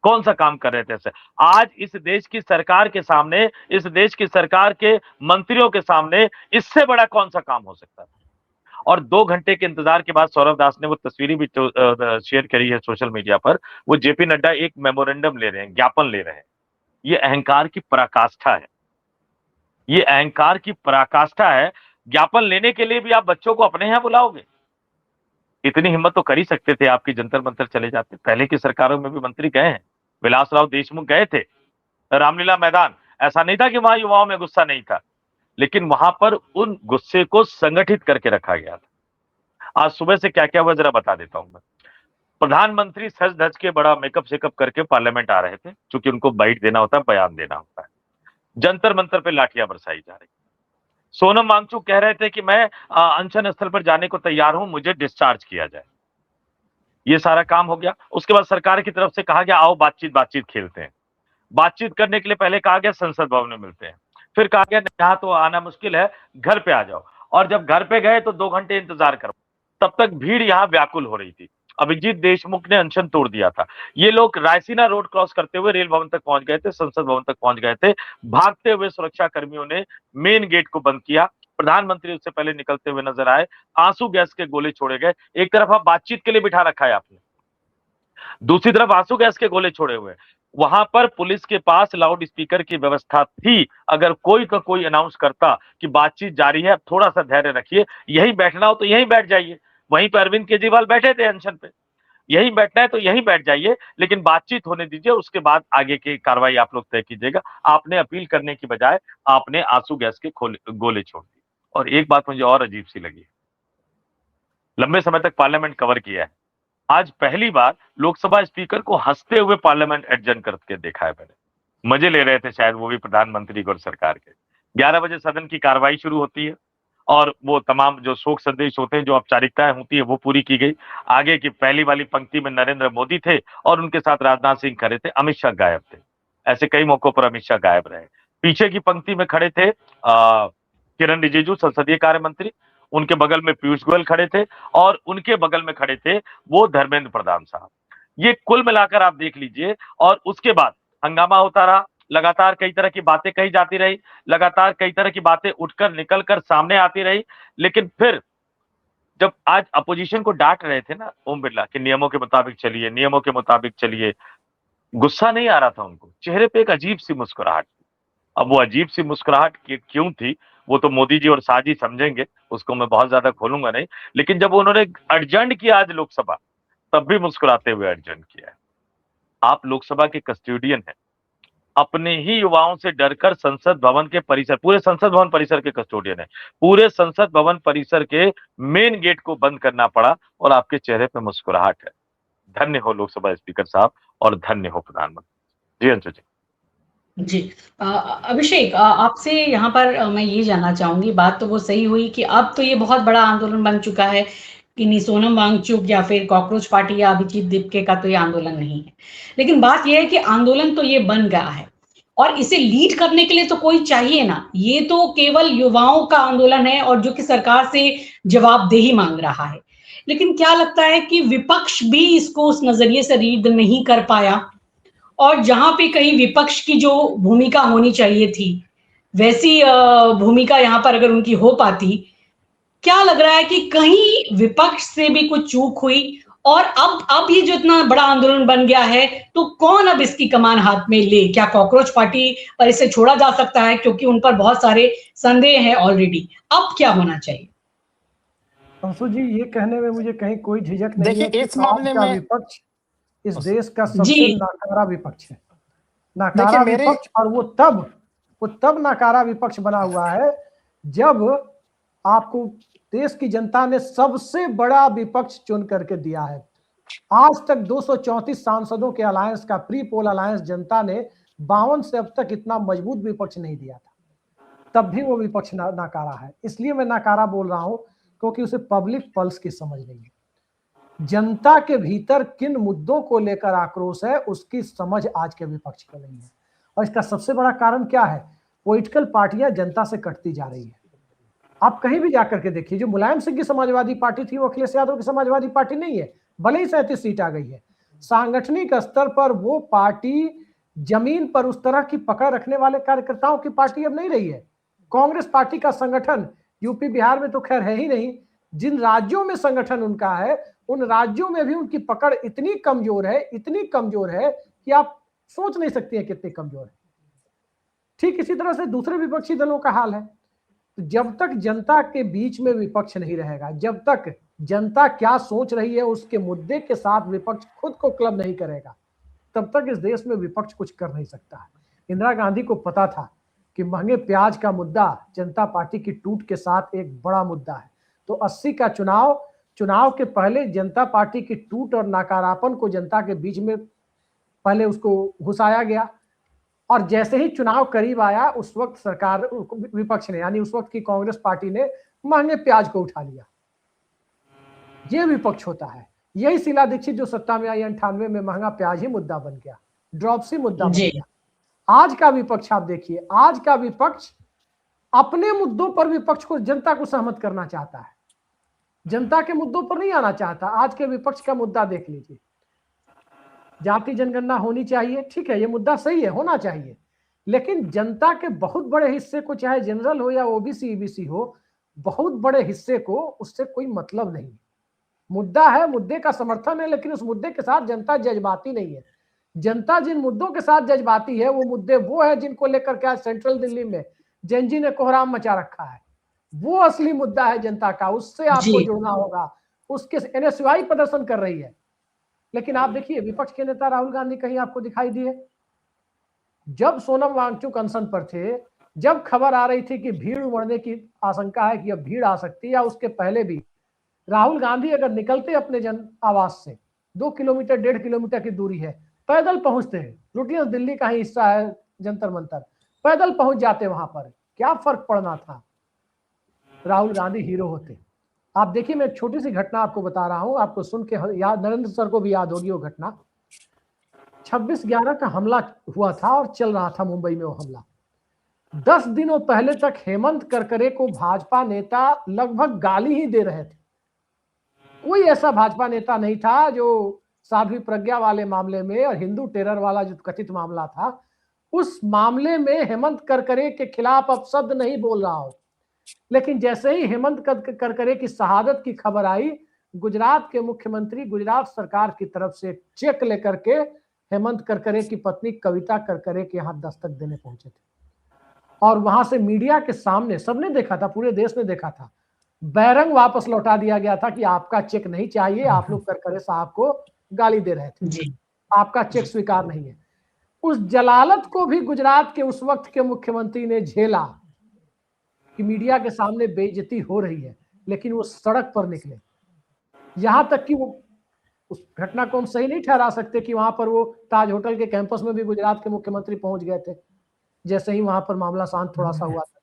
कौन सा काम कर रहे थे ऐसे? आज इस देश की सरकार के सामने, इस देश की सरकार के मंत्रियों के सामने इससे बड़ा कौन सा काम हो सकता है? और 2 घंटे के इंतजार के बाद सौरभ दास ने वो तस्वीरें भी शेयर करी है सोशल मीडिया पर। वो जेपी नड्डा एक मेमोरेंडम ले रहे हैं, ज्ञापन ले रहे हैं। ये अहंकार की पराकाष्ठा है। ये अहंकार की पराकाष्ठा है। ज्ञापन लेने के लिए भी आप बच्चों को अपने यहां बुलाओगे? इतनी हिम्मत तो कर ही सकते थे, आपकी जंतर मंतर चले जाते। पहले की सरकारों में भी मंत्री गए हैं, विलासराव देशमुख गए थे रामलीला मैदान। ऐसा नहीं था कि वहां युवाओं में गुस्सा नहीं था, लेकिन वहां पर उन गुस्से को संगठित करके रखा गया था। आज सुबह से क्या क्या हुआ जरा बता देता हूं मैं। प्रधानमंत्री सज धज के बड़ा मेकअप शेकअप करके पार्लियामेंट आ रहे थे, क्योंकि उनको बाइट देना होता है, बयान देना होता है। जंतर मंतर पे लाठियां बरसाई जा रही। सोनम वांगचुक कह रहे थे कि मैं अनशन स्थल पर जाने को तैयार हूं, मुझे डिस्चार्ज किया जाए। ये सारा काम हो गया। उसके बाद सरकार की तरफ से कहा गया आओ बातचीत खेलते हैं। बातचीत करने के लिए पहले कहा गया संसद भवन में मिलते हैं, फिर कहा गया यहाँ तो आना मुश्किल है, घर पे आ जाओ। और जब घर पे गए तो 2 घंटे इंतजार करो। तब तक भीड़ यहाँ व्याकुल हो रही थी। अभिजीत देशमुख ने अनशन तोड़ दिया था। ये लोग रायसीना रोड क्रॉस करते हुए रेल भवन तक पहुंच गए थे, संसद भवन तक पहुंच गए थे। भागते हुए सुरक्षा कर्मियों ने मेन गेट को बंद किया। प्रधानमंत्री उससे पहले निकलते हुए नजर आए। आंसू गैस के गोले छोड़े गए। एक तरफ आप बातचीत के लिए बिठा रखा है आपने, दूसरी तरफ आंसू गैस के गोले छोड़े हुए। वहां पर पुलिस के पास लाउड स्पीकर की व्यवस्था थी। अगर कोई का कोई अनाउंस करता कि बातचीत जारी है, थोड़ा सा धैर्य रखिए, यहीं बैठना हो तो यहीं बैठ जाइए, वहीं पर अरविंद केजरीवाल बैठे थे अनशन पे, यहीं बैठना है तो यहीं बैठ जाइए, लेकिन बातचीत होने दीजिए, उसके बाद आगे की कार्रवाई आप लोग तय कीजिएगा। आपने अपील करने की बजाय आपने आंसू गैस के गोले छोड़ दिए। और एक बात मुझे और अजीब सी लगी, लंबे समय तक पार्लियामेंट कवर किया है, आज पहली बार लोकसभा स्पीकर को हंसते हुए पार्लियामेंट एडजर्न करके देखा है मैंने। मजे ले रहे थे शायद वो भी प्रधानमंत्री और सरकार के। 11 बजे सदन की कार्रवाई शुरू होती है और वो तमाम जो शोक संदेश होते हैं, जो औपचारिकताएं होती है, वो पूरी की गई। आगे की पहली वाली पंक्ति में नरेंद्र मोदी थे और उनके साथ राजनाथ सिंह खड़े थे, अमित शाह गायब थे। ऐसे कई मौकों पर अमित शाह गायब रहे। पीछे की पंक्ति में खड़े थे किरण रिजिजू, संसदीय कार्य मंत्री, उनके बगल में पीयूष गोयल खड़े थे और उनके बगल में खड़े थे वो धर्मेंद्र प्रधान साहब। ये कुल मिलाकर आप देख लीजिए। और उसके बाद हंगामा होता रहा, लगातार कई तरह की बातें कही जाती रही, लगातार कई तरह की बातें उठकर निकलकर सामने आती रही। लेकिन फिर जब आज अपोजिशन को डांट रहे थे ना ओम बिरला कि नियमों के मुताबिक चलिए, नियमों के मुताबिक चलिए, गुस्सा नहीं आ रहा था उनको, चेहरे पे एक अजीब सी मुस्कुराहट थी। अब वो अजीब सी मुस्कुराहट क्यों थी, वो तो मोदी जी और शाह जी समझेंगे, उसको मैं बहुत ज्यादा खोलूंगा नहीं। लेकिन जब उन्होंने अर्जेंट किया आज लोकसभा, तब भी मुस्कुराते हुए अर्जेंट किया है। आप लोकसभा के कस्टोडियन हैं, अपने ही युवाओं से डरकर संसद भवन के परिसर, पूरे संसद भवन परिसर के कस्टोडियन है, पूरे संसद भवन परिसर के मेन गेट को बंद करना पड़ा और आपके चेहरे पे मुस्कुराहट है। धन्य हो लोकसभा स्पीकर साहब और धन्य हो प्रधानमंत्री जी। अंशु जी जी। अभिषेक, आपसे यहाँ पर मैं ये जानना चाहूंगी, बात तो वो सही हुई कि अब तो ये बहुत बड़ा आंदोलन बन चुका है कि नहीं सोनम वांगचुक या फिर कॉकरोच पार्टी या अभिजीत दीपके का तो ये आंदोलन नहीं है। लेकिन बात ये है कि आंदोलन तो ये बन गया है और इसे लीड करने के लिए तो कोई चाहिए ना। ये तो केवल युवाओं का आंदोलन है और जो कि सरकार से जवाबदेही मांग रहा है। लेकिन क्या लगता है कि विपक्ष भी इसको उस नजरिए से रीड नहीं कर पाया और जहां पे कहीं विपक्ष की जो भूमिका होनी चाहिए थी वैसी भूमिका यहाँ पर अगर उनकी हो पाती, क्या लग रहा है कि कहीं विपक्ष से भी कुछ चूक हुई और अब ये जो इतना बड़ा आंदोलन बन गया है तो कौन अब इसकी कमान हाथ में ले? क्या कॉकरोच पार्टी पर इसे छोड़ा जा सकता है क्योंकि उन पर बहुत सारे संदेह हैं ऑलरेडी? अब क्या होना चाहिए? अंशु जी, ये कहने में मुझे कहीं कोई झिझक नहीं है देखिए कि इस मामले आज का में विपक्ष इस देश का सबसे जी। नाकारा विपक्ष है। देखिए नाकारा मेरे विपक्ष, और वो तब नाकारा विपक्ष बना हुआ है जब आपको देश की जनता ने सबसे बड़ा विपक्ष चुन करके दिया है। आज तक 234 सांसदों के अलायंस का प्री पोल अलायंस जनता ने 52 से अब तक इतना मजबूत विपक्ष नहीं दिया था, तब भी वो विपक्ष नाकारा है। इसलिए मैं नाकारा बोल रहा हूं क्योंकि उसे पब्लिक पल्स की समझ नहीं है। जनता के भीतर किन मुद्दों को लेकर आक्रोश है उसकी समझ आज के विपक्ष को नहीं है। और इसका सबसे बड़ा कारण क्या है? पॉलिटिकल पार्टियां जनता से कटती जा रही है। आप कहीं भी जाकर के देखिए, जो मुलायम सिंह की समाजवादी पार्टी थी वो अखिलेश यादव की समाजवादी पार्टी नहीं है, भले ही 37 सीट आ गई है। सांगठनिक स्तर पर वो पार्टी जमीन पर उस तरह की पकड़ रखने वाले कार्यकर्ताओं की पार्टी अब नहीं रही है। कांग्रेस पार्टी का संगठन यूपी बिहार में तो खैर है ही नहीं, जिन राज्यों में संगठन उनका है उन राज्यों में भी उनकी पकड़ इतनी कमजोर है कि आप सोच नहीं सकती है कितनी कमजोर है। ठीक इसी तरह से दूसरे विपक्षी दलों का हाल है। तो जब तक जनता के बीच में विपक्ष नहीं रहेगा, जब तक जनता क्या सोच रही है उसके मुद्दे के साथ विपक्ष खुद को क्लब नहीं करेगा, तब तक इस देश में विपक्ष कुछ कर नहीं सकता है। इंदिरा गांधी को पता था कि महंगे प्याज का मुद्दा जनता पार्टी की टूट के साथ एक बड़ा मुद्दा है। तो 80 का चुनाव के पहले जनता पार्टी की टूट और नकारापन को जनता के बीच में पहले उसको घुसाया गया, और जैसे ही चुनाव करीब आया उस वक्त सरकार विपक्ष ने यानी उस वक्त की कांग्रेस पार्टी ने महंगे प्याज को उठा लिया। ये विपक्ष होता है। यही शीला दीक्षित जो 97 या 98 में महंगा प्याज ही मुद्दा बन गया, ड्रॉप्सी मुद्दा बन गया। आज का विपक्ष आप देखिए, आज का विपक्ष अपने मुद्दों पर विपक्ष को जनता को सहमत करना चाहता है, जनता के मुद्दों पर नहीं आना चाहता। आज के विपक्ष का मुद्दा देख लीजिए, जाति जनगणना होनी चाहिए, ठीक है, ये मुद्दा सही है, होना चाहिए, लेकिन जनता के बहुत बड़े हिस्से को, चाहे जनरल हो या ओबीसी ईबीसी हो, बहुत बड़े हिस्से को उससे कोई मतलब नहीं। मुद्दा है, मुद्दे का समर्थन है, लेकिन उस मुद्दे के साथ जनता जज्बाती नहीं है। जनता जिन मुद्दों के साथ जज्बाती है वो मुद्दे वो है जिनको लेकर के आज सेंट्रल दिल्ली में जेएनजी ने कोहराम मचा रखा है। वो असली मुद्दा है जनता का, उससे आपको जुड़ना होगा। उसके एनएसयूआई प्रदर्शन कर रही है, लेकिन आप देखिए विपक्ष के नेता राहुल गांधी कहीं आपको दिखाई दिए? जब सोनम वांगचुक अनशन पर थे, जब खबर आ रही थी कि भीड़ उमड़ने की आशंका है कि अब भीड़ आ सकती है, या उसके पहले भी राहुल गांधी अगर निकलते अपने जन आवास से 2 किलोमीटर 1.5 किलोमीटर की दूरी है, पैदल पहुंचते हैं, रूटीन दिल्ली का ही हिस्सा है जंतर मंतर, पैदल पहुंच जाते वहां पर, क्या फर्क पड़ना था? राहुल गांधी हीरो होते। आप देखिए, मैं एक छोटी सी घटना आपको बता रहा हूं, आपको सुन के याद, नरेंद्र सर को भी याद होगी वो घटना। 26/11 का हमला हुआ था और चल रहा था मुंबई में वो हमला। 10 दिनों पहले तक हेमंत करकरे को भाजपा नेता लगभग गाली ही दे रहे थे। कोई ऐसा भाजपा नेता नहीं था जो साध्वी प्रज्ञा वाले मामले में और हिंदू टेरर वाला जो कथित मामला था, उस मामले में हेमंत करकरे के खिलाफ अपशब्द नहीं बोल रहा हो। लेकिन जैसे ही हेमंत करकरे की शहादत की खबर आई, गुजरात के मुख्यमंत्री गुजरात सरकार की तरफ से चेक लेकर के हेमंत करकरे की पत्नी कविता करकरे के यहाँ दस्तक देने पहुंचे थे। और वहां से मीडिया के सामने सबने देखा था, पूरे देश ने देखा था, बैरंग वापस लौटा दिया गया था कि आपका चेक नहीं चाहिए, आप लोग करकरे साहब को गाली दे रहे थे, आपका चेक स्वीकार नहीं है। उस जलालत को भी गुजरात के उस वक्त के मुख्यमंत्री ने झेला कि मीडिया के सामने बेइज्जती हो रही है, लेकिन वो सड़क पर निकले। यहां तक कि वो उस घटना को हम सही नहीं ठहरा सकते कि वहां पर वो ताज होटल के कैंपस में भी गुजरात के मुख्यमंत्री पहुंच गए थे, जैसे ही वहां पर मामला शांत थोड़ा सा हुआ था।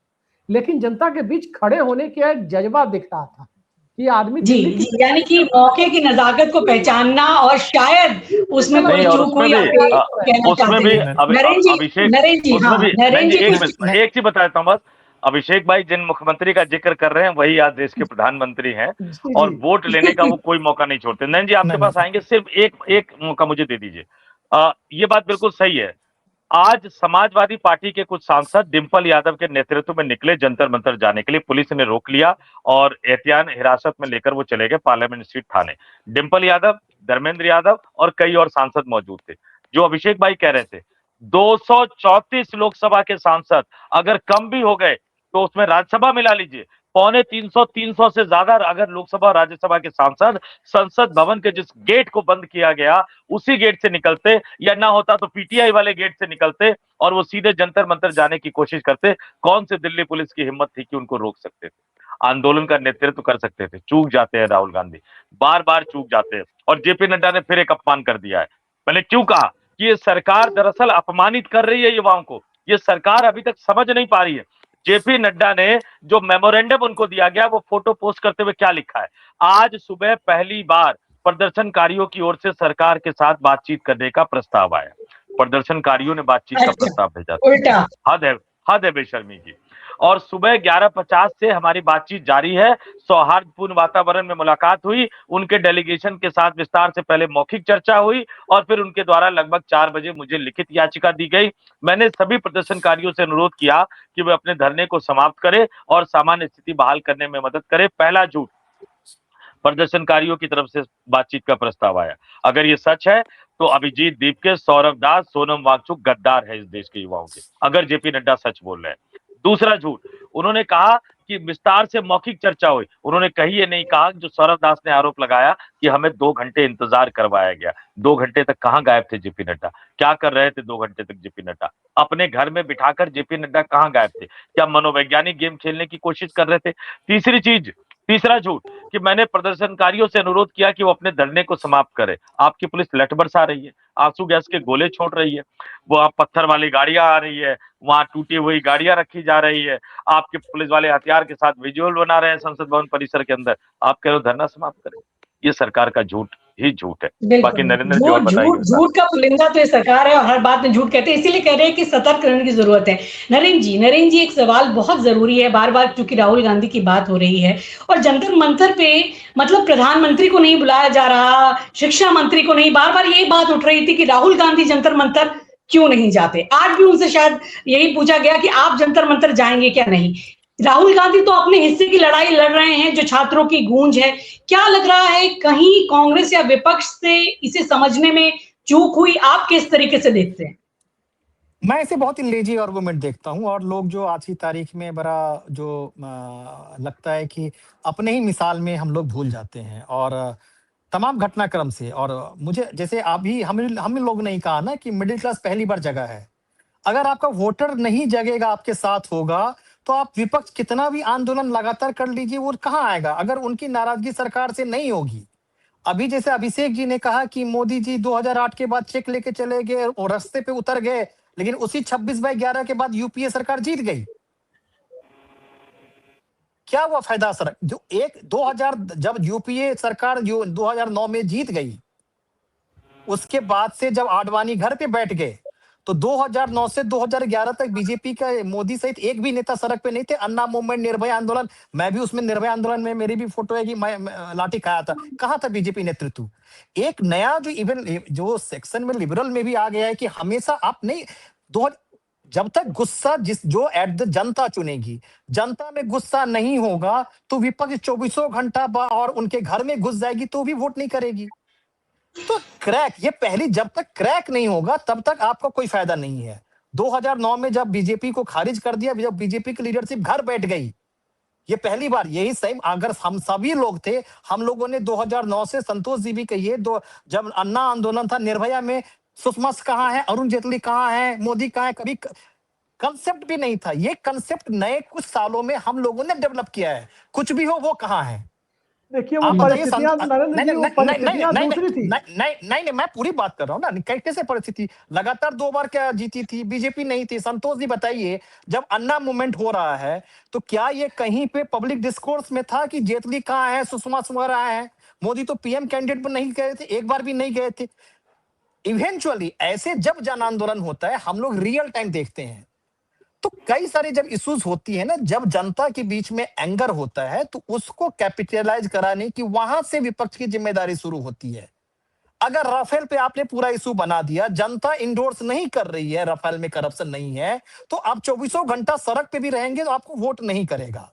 लेकिन जनता के बीच खड़े होने का एक जज्बा दिख रहा था कि आदमी यानी कि मौके की नजाकत को पहचानना, और शायद उसमें कोई चूक हुई। उसमें भी एक चीज बताता हूँ बस, अभिषेक भाई जिन मुख्यमंत्री का जिक्र कर रहे हैं वही आज देश के प्रधानमंत्री हैं, और वोट लेने का वो कोई मौका नहीं छोड़ते। नैन जी आपके पास आएंगे, सिर्फ एक मौका मुझे दे दीजिए। ये बात बिल्कुल सही है। आज समाजवादी पार्टी के कुछ सांसद डिंपल यादव के नेतृत्व में निकले जंतर मंतर जाने के लिए, पुलिस ने रोक लिया और एहतियात हिरासत में लेकर वो चले गए पार्लियामेंट स्ट्रीट थाने। डिंपल यादव, धर्मेंद्र यादव और कई और सांसद मौजूद थे। जो अभिषेक भाई कह रहे थे, 234 लोकसभा के सांसद अगर कम भी हो गए तो उसमें राज्यसभा मिला लीजिए, 350 से ज्यादा अगर लोकसभा और राज्यसभा के सांसद संसद भवन के जिस गेट को बंद किया गया उसी गेट से निकलते, या ना होता तो पीटीआई वाले गेट से निकलते और वो सीधे जंतर मंतर जाने की कोशिश करते, कौन से दिल्ली पुलिस की हिम्मत थी कि उनको रोक सकते थे? आंदोलन का नेतृत्व कर सकते थे। चूक जाते हैं राहुल गांधी, बार बार चूक जाते हैं। और जेपी नड्डा ने फिर एक अपमान कर दिया है। मैंने क्यों कहा कि ये सरकार दरअसल अपमानित कर रही है युवाओं को, ये सरकार अभी तक समझ नहीं पा रही है। जेपी नड्डा ने जो मेमोरेंडम उनको दिया गया वो फोटो पोस्ट करते हुए क्या लिखा है? आज सुबह पहली बार प्रदर्शनकारियों की ओर से सरकार के साथ बातचीत करने का प्रस्ताव आया। प्रदर्शनकारियों ने बातचीत का प्रस्ताव भेजा। हद है बेशर्मी की। और सुबह 11:50 से हमारी बातचीत जारी है। सौहार्दपूर्ण वातावरण में मुलाकात हुई, उनके डेलीगेशन के साथ विस्तार से पहले मौखिक चर्चा हुई और फिर उनके द्वारा लगभग 4 बजे मुझे लिखित याचिका दी गई। मैंने सभी प्रदर्शनकारियों से अनुरोध किया कि वे अपने धरने को समाप्त करें और सामान्य स्थिति बहाल करने में मदद करें। पहला झूठ, प्रदर्शनकारियों की तरफ से बातचीत का प्रस्ताव आया। अगर ये सच है तो अभिजीत दीपके, सौरभ दास, सोनम वांगचुक गद्दार है इस देश के युवाओं के, अगर जेपी नड्डा सच बोल रहे हैं। दूसरा झूठ, उन्होंने कहा कि विस्तार से मौखिक चर्चा हुई। उन्होंने कहीं ये नहीं कहा जो सौरभ दास ने आरोप लगाया कि हमें 2 घंटे इंतजार करवाया गया। 2 घंटे तक कहां गायब थे जेपी नड्डा? क्या कर रहे थे 2 घंटे तक जेपी नड्डा? अपने घर में बिठाकर जेपी नड्डा कहां गायब थे? क्या मनोवैज्ञानिक गेम खेलने की कोशिश कर रहे थे? तीसरा झूठ कि मैंने प्रदर्शनकारियों से अनुरोध किया कि वो अपने धरने को समाप्त करें। आपकी पुलिस लठ बरसा रही है, आंसू गैस के गोले छोड़ रही है, वहां पत्थर वाली गाड़ियां आ रही है, वहां टूटी हुई गाड़ियां रखी जा रही है, आपके पुलिस वाले हथियार के साथ विजुअल बना रहे हैं संसद भवन परिसर के अंदर। आप कह रहे हो धरना समाप्त करें? ये सरकार का झूठ ही झूठ है। बाकी नरेंद्र जी और बताइए। झूठ का पुलिंदा तो ये सरकार है और हर बात में झूठ कहते हैं, इसीलिए कह रहे हैं कि सतर्क रहने की जरूरत है। नरेंद्र जी एक सवाल बहुत जरूरी है, बार बार क्योंकि राहुल गांधी की बात हो रही है और जंतर मंतर पे मतलब प्रधानमंत्री को नहीं बुलाया जा रहा, शिक्षा मंत्री को नहीं, बार बार यही बात उठ रही थी कि राहुल गांधी जंतर मंतर क्यों नहीं जाते। आज भी उनसे शायद यही पूछा गया कि आप जंतर मंतर जाएंगे क्या? नहीं। राहुल गांधी तो अपने हिस्से की लड़ाई लड़ रहे हैं जो छात्रों की गूंज है। क्या लग रहा है कहीं कांग्रेस या विपक्ष से इसे समझने में चूक हुई, आप किस तरीके से देखते हैं? मैं इसे बहुत ही लेजी आर्गुमेंट देखता हूँ, और लोग जो आज की तारीख में बड़ा जो लगता है कि अपने ही मिसाल में हम लोग भूल जाते हैं, और तमाम घटनाक्रम से। और मुझे जैसे अभी हम लोग नहीं कहा ना कि मिडिल क्लास पहली बार जगा है। अगर आपका वोटर नहीं जगेगा, आपके साथ होगा, तो आप विपक्ष कितना भी आंदोलन लगातार कर लीजिए, वो कहाँ आएगा अगर उनकी नाराजगी सरकार से नहीं होगी। अभी जैसे अभिषेक जी ने कहा कि मोदी जी 2008 के बाद चेक लेके चले गए और रास्ते पे उतर गए, लेकिन उसी 26/11 के बाद यूपीए सरकार जीत गई। क्या हुआ फायदा सर? जो 2000 जब यूपीए सरकार जो 2009 में जीत गई, उसके बाद से जब आडवाणी घर पे बैठ गए, तो 2009 से 2011 तक बीजेपी का मोदी सहित एक भी नेता सड़क पे नहीं थे। अन्ना मूवमेंट, निर्भया आंदोलन, मैं भी उसमें निर्भया आंदोलन में मेरी भी फोटो है कि मैं लाठी खाया था। कहाँ था बीजेपी नेतृत्व? एक नया जो इवन जो सेक्शन में लिबरल में भी आ गया है कि हमेशा आप नहीं, दो जब तक गुस्सा जो एट द जनता चुनेगी, जनता में गुस्सा नहीं होगा तो विपक्ष 24 घंटा और उनके घर में घुस जाएगी तो भी वोट नहीं करेगी। तो क्रैक, ये पहली, जब तक क्रैक नहीं होगा तब तक आपका कोई फायदा नहीं है। 2009 में जब बीजेपी को खारिज कर दिया, जब बीजेपी की लीडरशिप घर बैठ गई, ये पहली बार, यही सही अगर हम सभी लोग थे, हम लोगों ने 2009 से, संतोष जी भी कहिए, जब अन्ना आंदोलन था, निर्भया में सुषमा कहाँ है, अरुण जेटली कहाँ है, मोदी कहाँ है, कभी कंसेप्ट भी नहीं था। ये कंसेप्ट नए कुछ सालों में हम लोगों ने डेवलप किया है। कुछ भी हो, वो कहाँ है? देखिए वो परिस्थितियां, नरेंद्र जी, वो परिस्थितियां दूसरी थी। नहीं, मैं पूरी बात कर रहा हूँ ना। कैसे परिस्थिति? लगातार 2 बार क्या जीती थी, बीजेपी नहीं थी। संतोष जी बताइए, जब अन्ना मूवमेंट हो रहा है तो क्या ये कहीं पे पब्लिक डिस्कोर्स में था कि जेटली कहाँ है, सुषमा स्वराज है? मोदी तो पीएम कैंडिडेट पर नहीं गए थे, एक बार भी नहीं गए थे। इवेंचुअली ऐसे जब जन आंदोलन होता है, हम लोग रियल टाइम देखते हैं, तो कई सारी जब इश्यूज होती है ना, जब जनता के बीच में एंगर होता है, तो उसको कैपिटलाइज कराने की वहां से विपक्ष की जिम्मेदारी शुरू होती है। अगर राफेल पे आपने पूरा इशू बना दिया, जनता इंडोर्स नहीं कर रही है, राफेल में करप्शन नहीं है, तो आप 24 घंटा सड़क पे भी रहेंगे तो आपको वोट नहीं करेगा।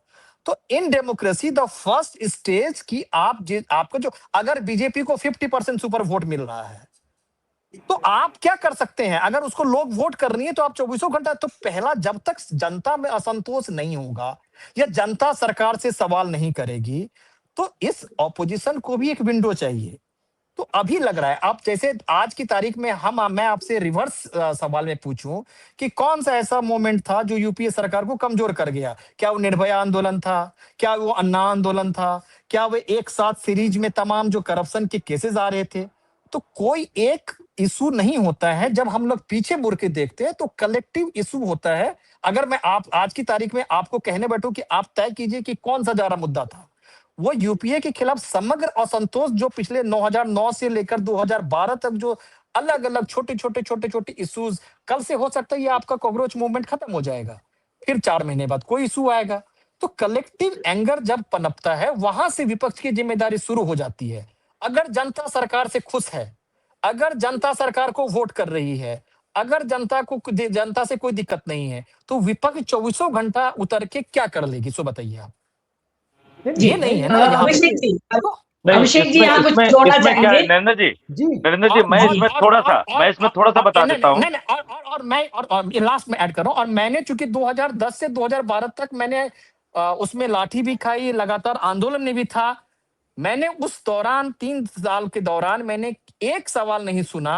तो in democracy the first stage की आपको जो, अगर बीजेपी को 50% सुपर वोट मिल रहा है, तो आप क्या कर सकते हैं? अगर उसको लोग वोट कर रही है तो आप 24 घंटा, तो पहला, जब तक जनता में असंतोष नहीं होगा या जनता सरकार से सवाल नहीं करेगी, तो इस ऑपोजिशन को भी एक विंडो चाहिए। तो अभी लग रहा है, आप जैसे आज की तारीख में मैं आपसे रिवर्स सवाल में पूछूं कि कौन सा ऐसा मोमेंट था जो यूपीए सरकार को कमजोर कर गया? क्या वो निर्भया आंदोलन था? क्या वो अन्ना आंदोलन था? क्या वो एक साथ सीरीज में तमाम जो करप्शन के केसेस आ रहे थे? तो कोई एक इशू नहीं होता है। जब हम लोग पीछे मुड़ के देखते हैं तो कलेक्टिव इशू होता है। अगर मैं आज की तारीख में आपको कहने बैठूं कि आप तय कीजिए कि कौन सा ज्यादा मुद्दा था, वो यूपीए के खिलाफ समग्र असंतोष जो पिछले 2009 से लेकर 2012 तक जो अलग अलग छोटे इश्यूज, कल से हो सकता है ये आपका कॉकरोच मूवमेंट खत्म हो जाएगा, फिर 4 महीने बाद कोई इशू आएगा। तो कलेक्टिव एंगर जब पनपता है, वहां से विपक्ष की जिम्मेदारी शुरू हो जाती है। अगर जनता सरकार से खुश है, अगर जनता सरकार को वोट कर रही है, अगर जनता से कोई दिक्कत नहीं है, तो विपक्ष 24 घंटा उतर के क्या कर लेगी? सो बताइए आप। जी, ये नहीं है ना यहाँ पे। अभिषेक जी, नहीं, अभिषेक जी यहाँ कुछ इसमें जोड़ना क्या है चाहेंगे? नरेंद्र जी? जी नरेंद्र जी, मैं इसमें थोड़ा सा बता देता हूँ। और मैं लास्ट में ऐड कर रहा हूँ। और मैंने चूंकि 2010 से 2012 तक मैंने उसमें लाठी भी खाई, लगातार आंदोलन में भी था। मैंने उस दौरान 3 साल के दौरान मैंने एक सवाल नहीं सुना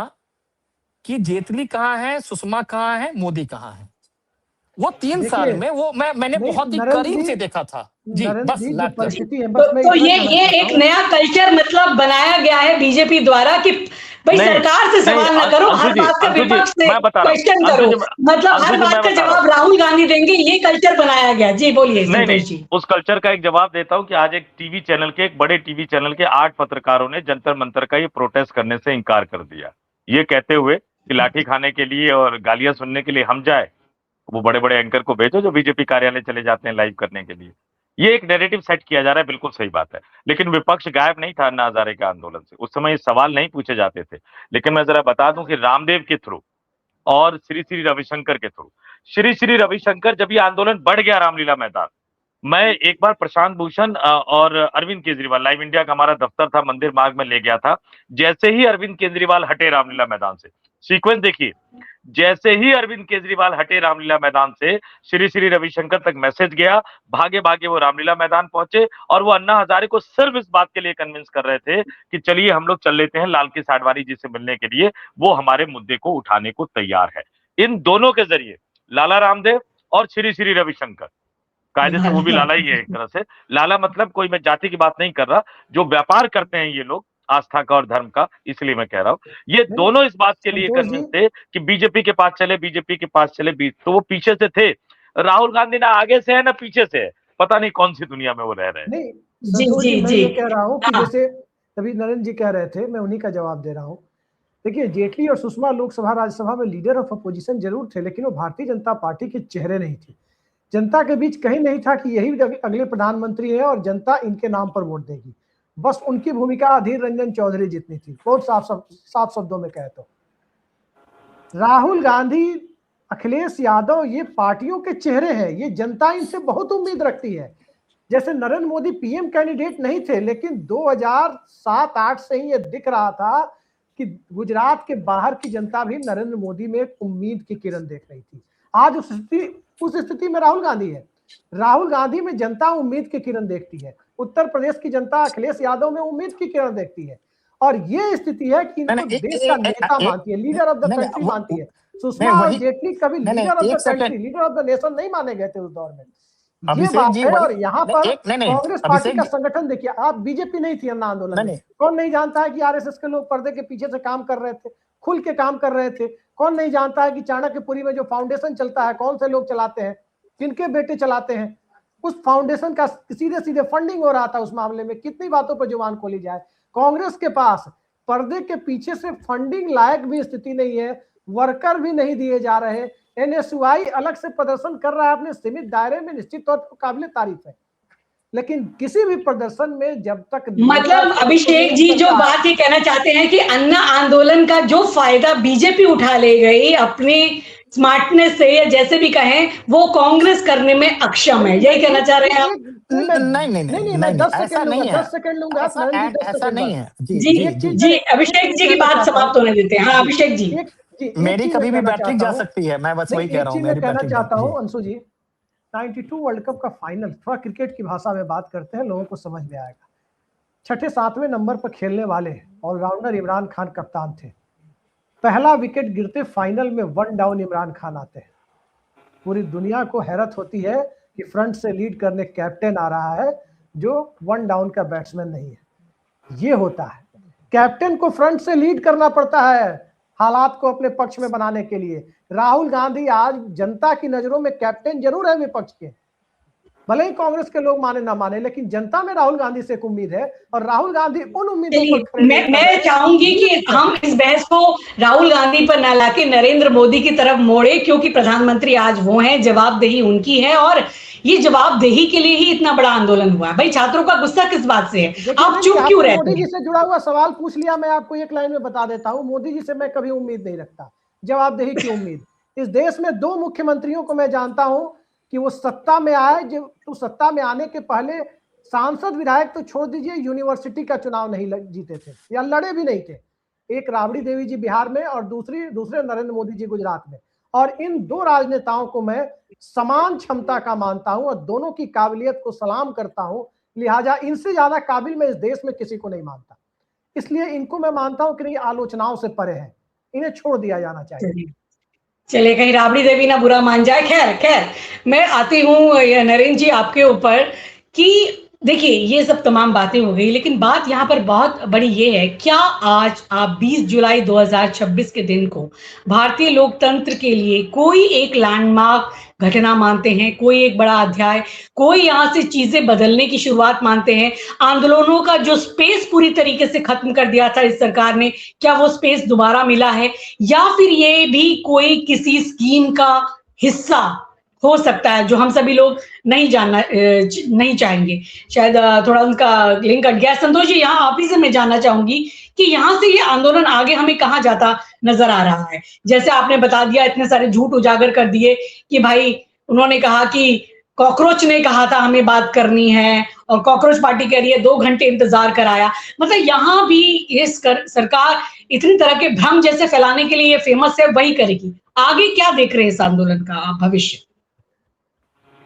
कि जेटली कहाँ है, सुषमा कहाँ है, मोदी कहाँ है। वो 3 साल में वो मैंने बहुत ही करीब से देखा था जी। बस जो परिस्थिति है, तो ये एक नया कल्चर मतलब बनाया गया है बीजेपी द्वारा कि भाई सरकार से सवाल ना करो, हर बात का विपक्ष से क्वेश्चन करो, मतलब हर बात का जवाब राहुल गांधी देंगे, ये कल्चर बनाया गया। जी बोलिए संतोष जी। उस कल्चर का एक जवाब देता हूं कि आज एक टीवी चैनल के, एक बड़े टीवी चैनल के 8 पत्रकारों ने जंतर मंतर का ये प्रोटेस्ट करने से इनकार कर दिया, ये कहते हुए कि लाठी खाने के लिए और गालियां सुनने के लिए हम जाए, वो बड़े बड़े एंकर को भेजो जो बीजेपी कार्यालय चले जाते हैं लाइव करने के लिए। ये एक नैरेटिव सेट किया जा रहा है, बिल्कुल सही बात है। लेकिन विपक्ष गायब नहीं था अन्ना हजारे के आंदोलन से, उस समय ये सवाल नहीं पूछे जाते थे। लेकिन मैं जरा बता दूं कि रामदेव के थ्रू और श्री श्री रविशंकर के थ्रू, श्री श्री रविशंकर, जब ये आंदोलन बढ़ गया रामलीला मैदान, मैं एक बार प्रशांत भूषण और अरविंद केजरीवाल, लाइव इंडिया का हमारा दफ्तर था, मंदिर मार्ग में ले गया था। जैसे ही अरविंद केजरीवाल हटे रामलीला मैदान से, सीक्वेंस देखिए, जैसे ही अरविंद केजरीवाल हटे रामलीला मैदान से, श्री श्री रविशंकर तक मैसेज गया, भागे भागे वो रामलीला मैदान पहुंचे और वो अन्ना हजारे को सिर्फ इस बात के लिए कन्विंस कर रहे थे कि चलिए हम लोग चल लेते हैं लाल किस आडवाणी जी से मिलने के लिए, वो हमारे मुद्दे को उठाने को तैयार है। इन दोनों के जरिए लाला रामदेव और श्री श्री रविशंकर, कायदे से वो भी लाला ही है एक तरह से, लाला मतलब कोई मैं जाति की बात नहीं कर रहा, जो व्यापार करते हैं ये लोग आस्था का और धर्म का, इसलिए मैं कह रहा हूँ ये दोनों इस बात के लिए कन्विंस थे कि बीजेपी के पास चले, बीजेपी के पास चले। तो वो पीछे से थे, राहुल गांधी ना आगे से है ना पीछे से है, पता नहीं कौन सी दुनिया में वो रह रहे हैं। नहीं संतोष जी, मैं ये कह रहा हूँ कि जैसे अभी नरेंद्र जी कह रहे थे, मैं उन्हीं का जवाब दे रहा हूँ। देखिए, जेटली और सुषमा लोकसभा राज्यसभा में लीडर ऑफ अपोजिशन जरूर थे, लेकिन वो भारतीय जनता पार्टी के चेहरे नहीं थे। जनता के बीच कहीं नहीं था कि यही अगले प्रधानमंत्री है और जनता इनके नाम पर वोट देगी। बस उनकी भूमिका अधीर रंजन चौधरी जितनी थी, बहुत साफ शब्दों में कहे तो। राहुल गांधी, अखिलेश यादव, ये पार्टियों के चेहरे हैं, ये जनता इनसे बहुत उम्मीद रखती है। जैसे नरेंद्र मोदी पीएम कैंडिडेट नहीं थे, लेकिन 2007-8 से ही ये दिख रहा था कि गुजरात के बाहर की जनता भी नरेंद्र मोदी में एक उम्मीद की किरण देख रही थी। आज उस स्थिति में राहुल गांधी है। राहुल गांधी में जनता उम्मीद की किरण देखती है, उत्तर प्रदेश की जनता अखिलेश यादव में उम्मीद की किरण देखती है, और ये स्थिति है कि इनको देश का नेता मानती है, लीडर ऑफ द कंट्री मानती है। सुषमा और जेटली कभी leader of the country, leader of the nation नहीं माने गए थे उस दौर में, ये बात है। और यहाँ पर कांग्रेस पार्टी का संगठन देखिए, आप बीजेपी नहीं थी अन्ना आंदोलन में, कौन नहीं जानता है कि आरएसएस के लोग पर्दे के पीछे से काम कर रहे थे, खुल के काम कर रहे थे। कौन नहीं जानता है कि चाणक्यपुरी में जो फाउंडेशन चलता है, कौन से लोग चलाते हैं, किनके बेटे चलाते हैं, उस फाउंडेशन का सीधे सीधे फंडिंग हो रहा था उस मामले में। कितनी बातों पर जुबान खोली जाए, कांग्रेस के पास पर्दे के पीछे से फंडिंग लायक भी स्थिति नहीं है, वर्कर भी नहीं दिए जा रहे। एनएसयूआई अलग से प्रदर्शन कर रहा है अपने सीमित दायरे में, निश्चित तौर पर काबिल तारीफ है, लेकिन किसी भी प्रदर्शन में जब तक मतलब अभिषेक जी जो बात ये कहना चाहते हैं कि अन्ना आंदोलन का जो फायदा बीजेपी उठा ले गई अपने स्मार्टनेस से, या जैसे भी कहें, वो कांग्रेस करने में अक्षम है, यही कहना चाह रहे हैं आप? नहीं, मैं 10 सेकंड लूंगा। ऐसा नहीं है जी, अभिषेक जी की बात समाप्त होने देते हैं। हाँ अभिषेक जी, मेरी कभी भी बैटरी जा सकती है, मैं बस वही कह रहा हूँ। मैं कहना चाहता हूँ अंशु जी, 92 वर्ल्ड कप का फाइनल, थोड़ा क्रिकेट की भाषा में बात करते हैं, लोगों को समझ में आएगा। 6-7वें नंबर पर खेलने वाले ऑलराउंडर इमरान खान कप्तान थे। पहला विकेट गिरते फाइनल में 1 डाउन इमरान खान आते हैं। पूरी दुनिया को हैरत होती है कि फ्रंट से लीड करने कैप्टन आ रहा है जो 1 डाउन का बैट्समैन नहीं है। ये होता है, कैप्टन को फ्रंट से लीड करना पड़ता है हालात को अपने पक्ष में बनाने के लिए। राहुल गांधी आज जनता की नजरों में कैप्टन जरूर है विपक्ष के, भले ही कांग्रेस के लोग माने ना माने, लेकिन जनता में राहुल गांधी से एक उम्मीद है और राहुल गांधी उन उम्मीदों पर मैं चाहूंगी कि हम इस बहस को राहुल गांधी पर ना लाके नरेंद्र मोदी की तरफ मोड़े, क्योंकि प्रधानमंत्री आज वो हैं, जवाबदेही उनकी है, और ये जवाबदेही के लिए ही इतना बड़ा आंदोलन हुआ। भाई छात्रों का गुस्सा किस बात से है, आप चुप क्यों रहते हैं? मोदी जी से जुड़ा हुआ सवाल पूछ लिया, मैं आपको एक लाइन में बता देता हूँ, मोदी जी से मैं कभी उम्मीद नहीं रखता जवाबदेही की उम्मीद। इस देश में 2 मुख्यमंत्रियों को मैं जानता हूं कि वो सत्ता में आए, जो सत्ता में आने के पहले सांसद विधायक तो छोड़ दीजिए, यूनिवर्सिटी का चुनाव नहीं जीते थे या लड़े भी नहीं थे। एक राबड़ी देवी जी बिहार में और दूसरे नरेंद्र मोदी जी गुजरात में। और इन 2 राजनेताओं को मैं समान क्षमता का मानता हूं और दोनों की काबिलियत को सलाम करता हूं, लिहाजा इनसे ज्यादा काबिल मैं इस देश में किसी को नहीं मानता। इसलिए इनको मैं मानता हूं कि आलोचनाओं से परे हैं, इन्हें छोड़ दिया जाना चाहिए। चलिए, कहीं राबड़ी देवी ना बुरा मान जाए। खैर मैं आती हूँ नरेंद्र जी आपके ऊपर कि देखिए ये सब तमाम बातें हो गई, लेकिन बात यहाँ पर बहुत बड़ी ये है, क्या आज आप 20 जुलाई 2026 के दिन को भारतीय लोकतंत्र के लिए कोई एक लैंडमार्क घटना मानते हैं, कोई एक बड़ा अध्याय, कोई यहाँ से चीजें बदलने की शुरुआत मानते हैं? आंदोलनों का जो स्पेस पूरी तरीके से खत्म कर दिया था इस सरकार ने, क्या वो स्पेस दोबारा मिला है, या फिर ये भी कोई किसी स्कीम का हिस्सा हो सकता है जो हम सभी लोग नहीं चाहेंगे? शायद थोड़ा उनका लिंक कट गया। संतोष जी, यहाँ आप ही से मैं जानना चाहूंगी कि यहाँ से ये आंदोलन आगे हमें कहाँ जाता नजर आ रहा है? जैसे आपने बता दिया, इतने सारे झूठ उजागर कर दिए कि भाई उन्होंने कहा कि कॉकरोच ने कहा था हमें बात करनी है और कॉकरोच पार्टी कह रही है 2 घंटे इंतजार कराया। मतलब यहाँ भी ये सरकार इतनी तरह के भ्रम जैसे फैलाने के लिए ये फेमस है, वही करेगी। आगे क्या देख रहे हैं इस आंदोलन का भविष्य?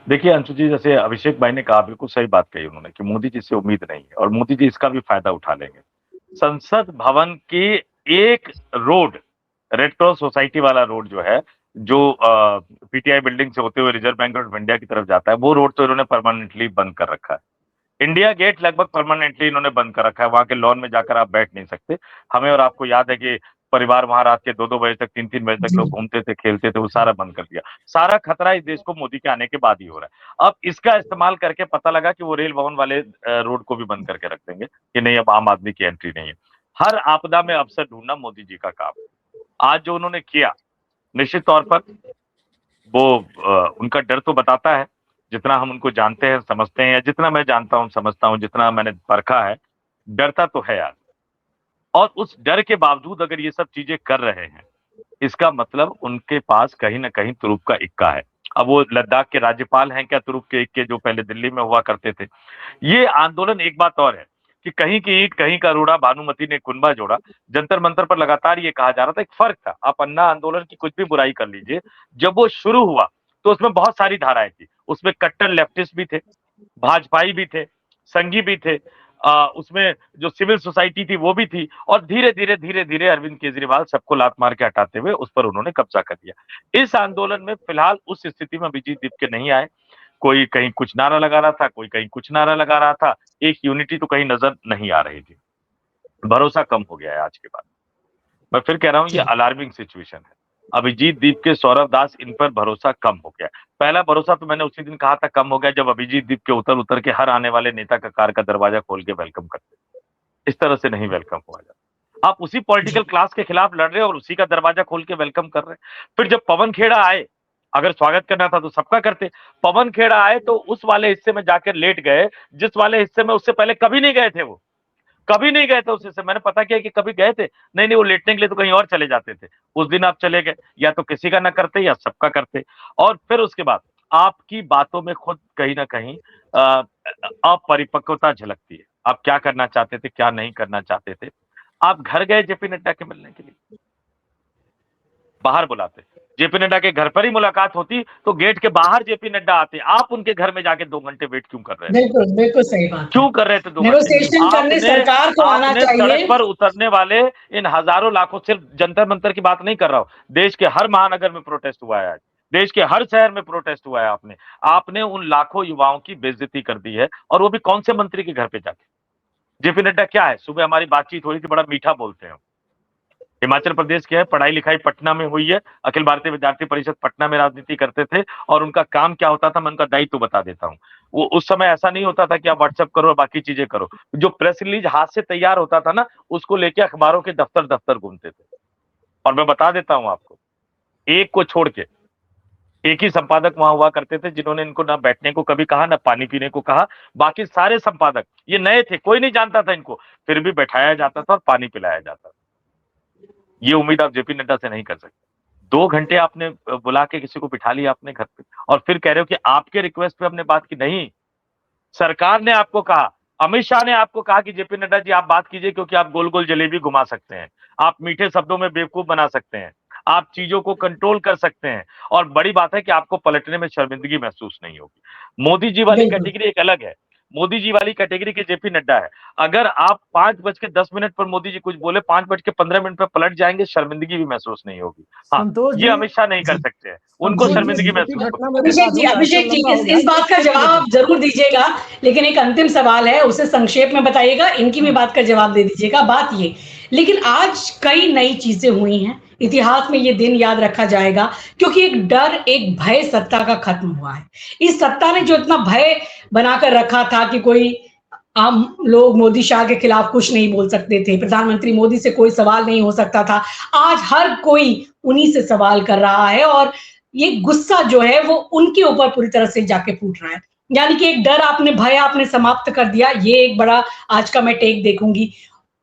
देखिए अंशु जी, जैसे अभिषेक भाई ने कहा, बिल्कुल सही बात कही उन्होंने कि मोदी जी से उम्मीद नहीं है और मोदी जी इसका भी फायदा उठा लेंगे। संसद भवन की एक रोड, रेड क्रॉस सोसाइटी वाला रोड जो है, जो पीटीआई बिल्डिंग से होते हुए रिजर्व बैंक ऑफ इंडिया की तरफ जाता है, वो रोड तो इन्होंने परमानेंटली बंद कर रखा है। इंडिया गेट लगभग परमानेंटली इन्होंने बंद कर रखा है, वहां के लॉन में जाकर आप बैठ नहीं सकते। हमें और आपको याद है कि परिवार वहां रात के 2-2 बजे तक, 3-3 बजे तक लोग घूमते थे, खेलते थे, वो सारा बंद कर दिया। सारा खतरा इस देश को मोदी के आने के बाद ही हो रहा है। अब इसका इस्तेमाल करके पता लगा कि वो रेल भवन वाले रोड को भी बंद करके रख देंगे कि नहीं, अब आम आदमी की एंट्री नहीं है। हर आपदा में अवसर ढूंढना मोदी जी का काम। आज जो उन्होंने किया, निश्चित तौर पर वो उनका डर तो बताता है। जितना हम उनको जानते हैं, समझते हैं, या जितना मैं जानता हूं, समझता हूं, जितना मैंने परखा है, डरता तो है यार। और उस डर के बावजूद अगर ये सब चीजें कर रहे हैं, इसका मतलब उनके पास कहीं ना कहीं तुरुप का इक्का है। अब वो लद्दाख के राज्यपाल हैं क्या तुरुप के इक्के, जो पहले दिल्ली में हुआ करते थे? ये आंदोलन, एक बात और है कि कहीं की ईंट कहीं का रोड़ा, भानुमति ने कुनबा जोड़ा। जंतर मंतर पर लगातार ये कहा जा रहा था, एक फर्क था। आप अन्ना आंदोलन की कुछ भी बुराई कर लीजिए, जब वो शुरू हुआ तो उसमें बहुत सारी धाराएं थी। उसमें कट्टर लेफ्टिस्ट भी थे, भाजपाई भी थे, संघी भी थे, उसमें जो सिविल सोसाइटी थी वो भी थी, और धीरे धीरे अरविंद केजरीवाल सबको लात मार के हटाते हुए उस पर उन्होंने कब्जा कर लिया। इस आंदोलन में फिलहाल उस स्थिति में अभिजीत दीपके नहीं आए। कोई कहीं कुछ नारा लगा रहा था, कोई कहीं कुछ नारा लगा रहा था। एक यूनिटी तो कहीं नजर नहीं आ रही थी। भरोसा कम हो गया है आज के बाद। मैं फिर कह रहा हूं, ये अलार्मिंग सिचुएशन है। अभिजीत दीपके, सौरभ दास, इन पर भरोसा कम हो गया। पहला भरोसा तो मैंने उसी दिन कहा था कम हो गया जब अभिजीत दीपके उतर के हर आने वाले नेता का कार का दरवाजा खोल के वेलकम करते। इस तरह से नहीं वेलकम हुआ जाता। आप उसी पॉलिटिकल क्लास के खिलाफ लड़ रहे हो और उसी का दरवाजा खोल के वेलकम कर रहे हैं। फिर जब पवन खेड़ा आए, अगर स्वागत करना था तो सबका करते। पवन खेड़ा आए तो उस वाले हिस्से में जाकर लेट गए जिस वाले हिस्से में उससे पहले कभी नहीं गए थे। वो कभी नहीं गए थे उस हिस्से। मैंने पता किया कि कभी गए थे, नहीं, वो लेटने के लिए तो कहीं और चले जाते थे। उस दिन आप चले गए, या तो किसी का ना करते या सबका करते। और फिर उसके बाद आपकी बातों में खुद कहीं ना कहीं अपरिपक्वता झलकती है। आप क्या करना चाहते थे, क्या नहीं करना चाहते थे। आप घर गए जेपी नड्डा के मिलने के लिए, बाहर बुलाते। जेपी नड्डा के घर पर ही मुलाकात होती तो गेट के बाहर जेपी नड्डा आते। आप उनके घर में जाके 2 घंटे वेट क्यों कर रहे थे? बिल्कुल बिल्कुल सही बात। क्यों कर रहे थे 2 घंटे? नेगोशिएशन करने सरकार को आना चाहिए। सड़क पर उतरने वाले इन हजारों लाखों, सिर्फ जंतर मंतर की बात नहीं कर रहा हूं, देश के हर महानगर में प्रोटेस्ट हुआ है आज, देश के हर शहर में प्रोटेस्ट हुआ है। आपने उन लाखों युवाओं की बेइज्जती कर दी है, और वो भी कौन से मंत्री के घर पे जाके। जेपी नड्डा क्या है, सुबह हमारी बातचीत हुई थी, बड़ा मीठा बोलते हैं। हिमाचल प्रदेश के है, पढ़ाई लिखाई पटना में हुई है, अखिल भारतीय विद्यार्थी परिषद पटना में राजनीति करते थे। और उनका काम क्या होता था, मैं उनका दायित्व बता देता हूँ। वो उस समय ऐसा नहीं होता था कि आप व्हाट्सएप करो और बाकी चीजें करो। जो प्रेस रिलीज हाथ से तैयार होता था ना, उसको लेके अखबारों के दफ्तर घूमते थे। और मैं बता देता हूँ आपको, एक को छोड़ के एक ही संपादक वहां हुआ करते थे जिन्होंने इनको ना बैठने को कभी कहा, ना पानी पीने को कहा। बाकी सारे संपादक ये नए थे, कोई नहीं जानता था इनको, फिर भी बैठाया जाता था और पानी पिलाया जाता था। ये उम्मीद आप जेपी नड्डा से नहीं कर सकते। 2 घंटे आपने बुला के किसी को बिठा लिया अपने घर पे, और फिर कह रहे हो कि आपके रिक्वेस्ट पे हमने बात की। नहीं, सरकार ने आपको कहा, अमित शाह ने आपको कहा कि जेपी नड्डा जी आप बात कीजिए, क्योंकि आप गोल गोल जलेबी घुमा सकते हैं, आप मीठे शब्दों में बेवकूफ बना सकते हैं, आप चीजों को कंट्रोल कर सकते हैं, और बड़ी बात है कि आपको पलटने में शर्मिंदगी महसूस नहीं होगी। मोदी जी वाली कैटेगरी एक अलग है। मोदी जी वाली कैटेगरी के जेपी नड्डा है। अगर आप 5:10 पर मोदी जी कुछ बोले, 5:15 पर पलट जाएंगे, शर्मिंदगी भी महसूस नहीं होगी। हाँ, ये अमित शाह नहीं कर सकते हैं, उनको शर्मिंदगी महसूस होगी। अभिषेक जी इस बात का जवाब आप जरूर दीजिएगा, लेकिन एक अंतिम सवाल है, उसे संक्षेप में बताइएगा, इनकी भी बात का जवाब दे दीजिएगा। बात ये, लेकिन आज कई नई चीजें हुई हैं, इतिहास में ये दिन याद रखा जाएगा, क्योंकि एक डर, एक भय सत्ता का खत्म हुआ है। इस सत्ता ने जो इतना भय बनाकर रखा था कि कोई आम लोग मोदी शाह के खिलाफ कुछ नहीं बोल सकते थे, प्रधानमंत्री मोदी से कोई सवाल नहीं हो सकता था, आज हर कोई उन्हीं से सवाल कर रहा है, और ये गुस्सा जो है वो उनके ऊपर पूरी तरह से जाके फूट रहा है। यानी कि एक डर आपने, भय आपने समाप्त कर दिया। ये एक बड़ा आज का मैं टेक देखूंगी।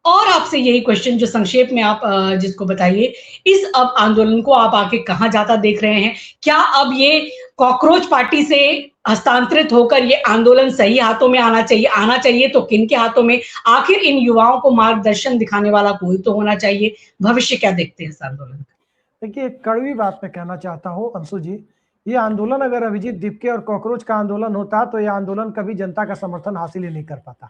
और आपसे यही क्वेश्चन जो संक्षेप में आप जिसको बताइए, इस अब आंदोलन को आप आगे कहाँ जाता देख रहे हैं? क्या अब ये कॉकरोच पार्टी से हस्तांतरित होकर ये आंदोलन सही हाथों में आना चाहिए तो किन के हाथों में? आखिर इन युवाओं को मार्गदर्शन दिखाने वाला कोई तो होना चाहिए। भविष्य क्या देखते हैं इस आंदोलन का? देखिए, एक कड़वी बात मैं कहना चाहता हूँ अंशु जी, ये आंदोलन अगर अभिजीत दीपके और कॉकरोच का आंदोलन होता तो ये आंदोलन कभी जनता का समर्थन हासिल ही नहीं कर पाता,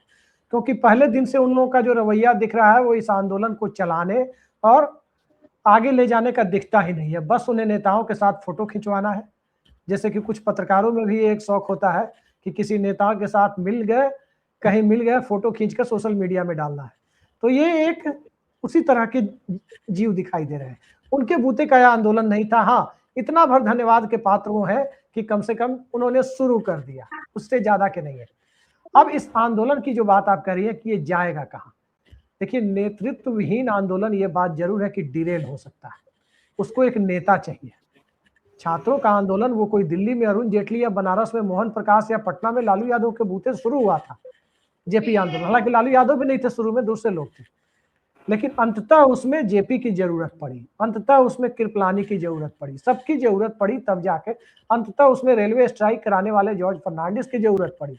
क्योंकि पहले दिन से उन लोगों का जो रवैया दिख रहा है वो इस आंदोलन को चलाने और आगे ले जाने का दिखता ही नहीं है। बस उन्हें नेताओं के साथ फोटो खिंचवाना है, जैसे कि कुछ पत्रकारों में भी एक शौक होता है कि किसी नेताओं के साथ कहीं मिल गए, फोटो खींचकर सोशल मीडिया में डालना है। तो ये एक उसी तरह के जीव दिखाई दे रहे हैं। उनके बूते का यह आंदोलन नहीं था। हाँ, इतना भर धन्यवाद के पात्र वो है कि कम से कम उन्होंने शुरू कर दिया, उससे ज्यादा के नहीं है। अब इस आंदोलन की जो बात आप कर रही है कि ये जाएगा कहाँ, देखिए, नेतृत्व विहीन आंदोलन, ये बात जरूर है कि डिरेल हो सकता है, उसको एक नेता चाहिए। छात्रों का आंदोलन वो कोई दिल्ली में अरुण जेटली या बनारस में मोहन प्रकाश या पटना में लालू यादव के बूते शुरू हुआ था, जेपी आंदोलन। हालांकि लालू यादव भी नहीं थे शुरू में, दूसरे लोग थे, लेकिन अंततः उसमें जेपी की जरूरत पड़ी, अंततः उसमें कृपलानी की जरूरत पड़ी, सबकी जरूरत पड़ी, तब जाके अंततः उसमें रेलवे स्ट्राइक कराने वाले जॉर्ज फर्नांडिस की जरूरत पड़ी,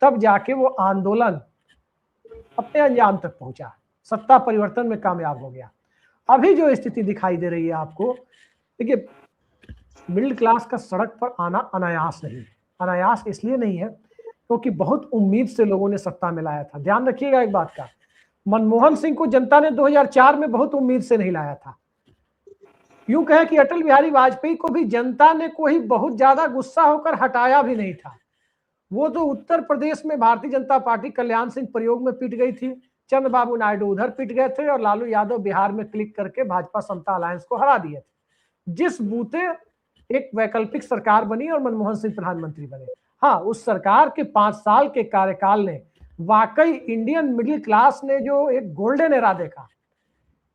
तब जाके वो आंदोलन अपने अंजाम तक पहुंचा, सत्ता परिवर्तन में कामयाब हो गया। अभी जो स्थिति दिखाई दे रही है आपको, देखिए, मिडिल क्लास का सड़क पर आना अनायास नहीं है। अनायास इसलिए नहीं है क्योंकि बहुत उम्मीद से लोगों ने सत्ता में लाया था। ध्यान रखिएगा एक बात का, मनमोहन सिंह को जनता ने 2004 में बहुत उम्मीद से नहीं लाया था। यूं कहे कि अटल बिहारी वाजपेयी को भी जनता ने कोई बहुत ज्यादा गुस्सा होकर हटाया भी नहीं था। वो तो उत्तर प्रदेश में भारतीय जनता पार्टी कल्याण सिंह प्रयोग में पिट गई थी, चंद्रबाबू नायडू उधर पिट गए थे और लालू यादव बिहार में क्लिक करके भाजपा समता अलायंस को हरा दिए थे, जिस बूते एक वैकल्पिक सरकार बनी और मनमोहन सिंह प्रधानमंत्री बने। हाँ, उस सरकार के 5 साल के कार्यकाल ने वाकई इंडियन मिडिल क्लास ने जो एक गोल्डन एरा देखा,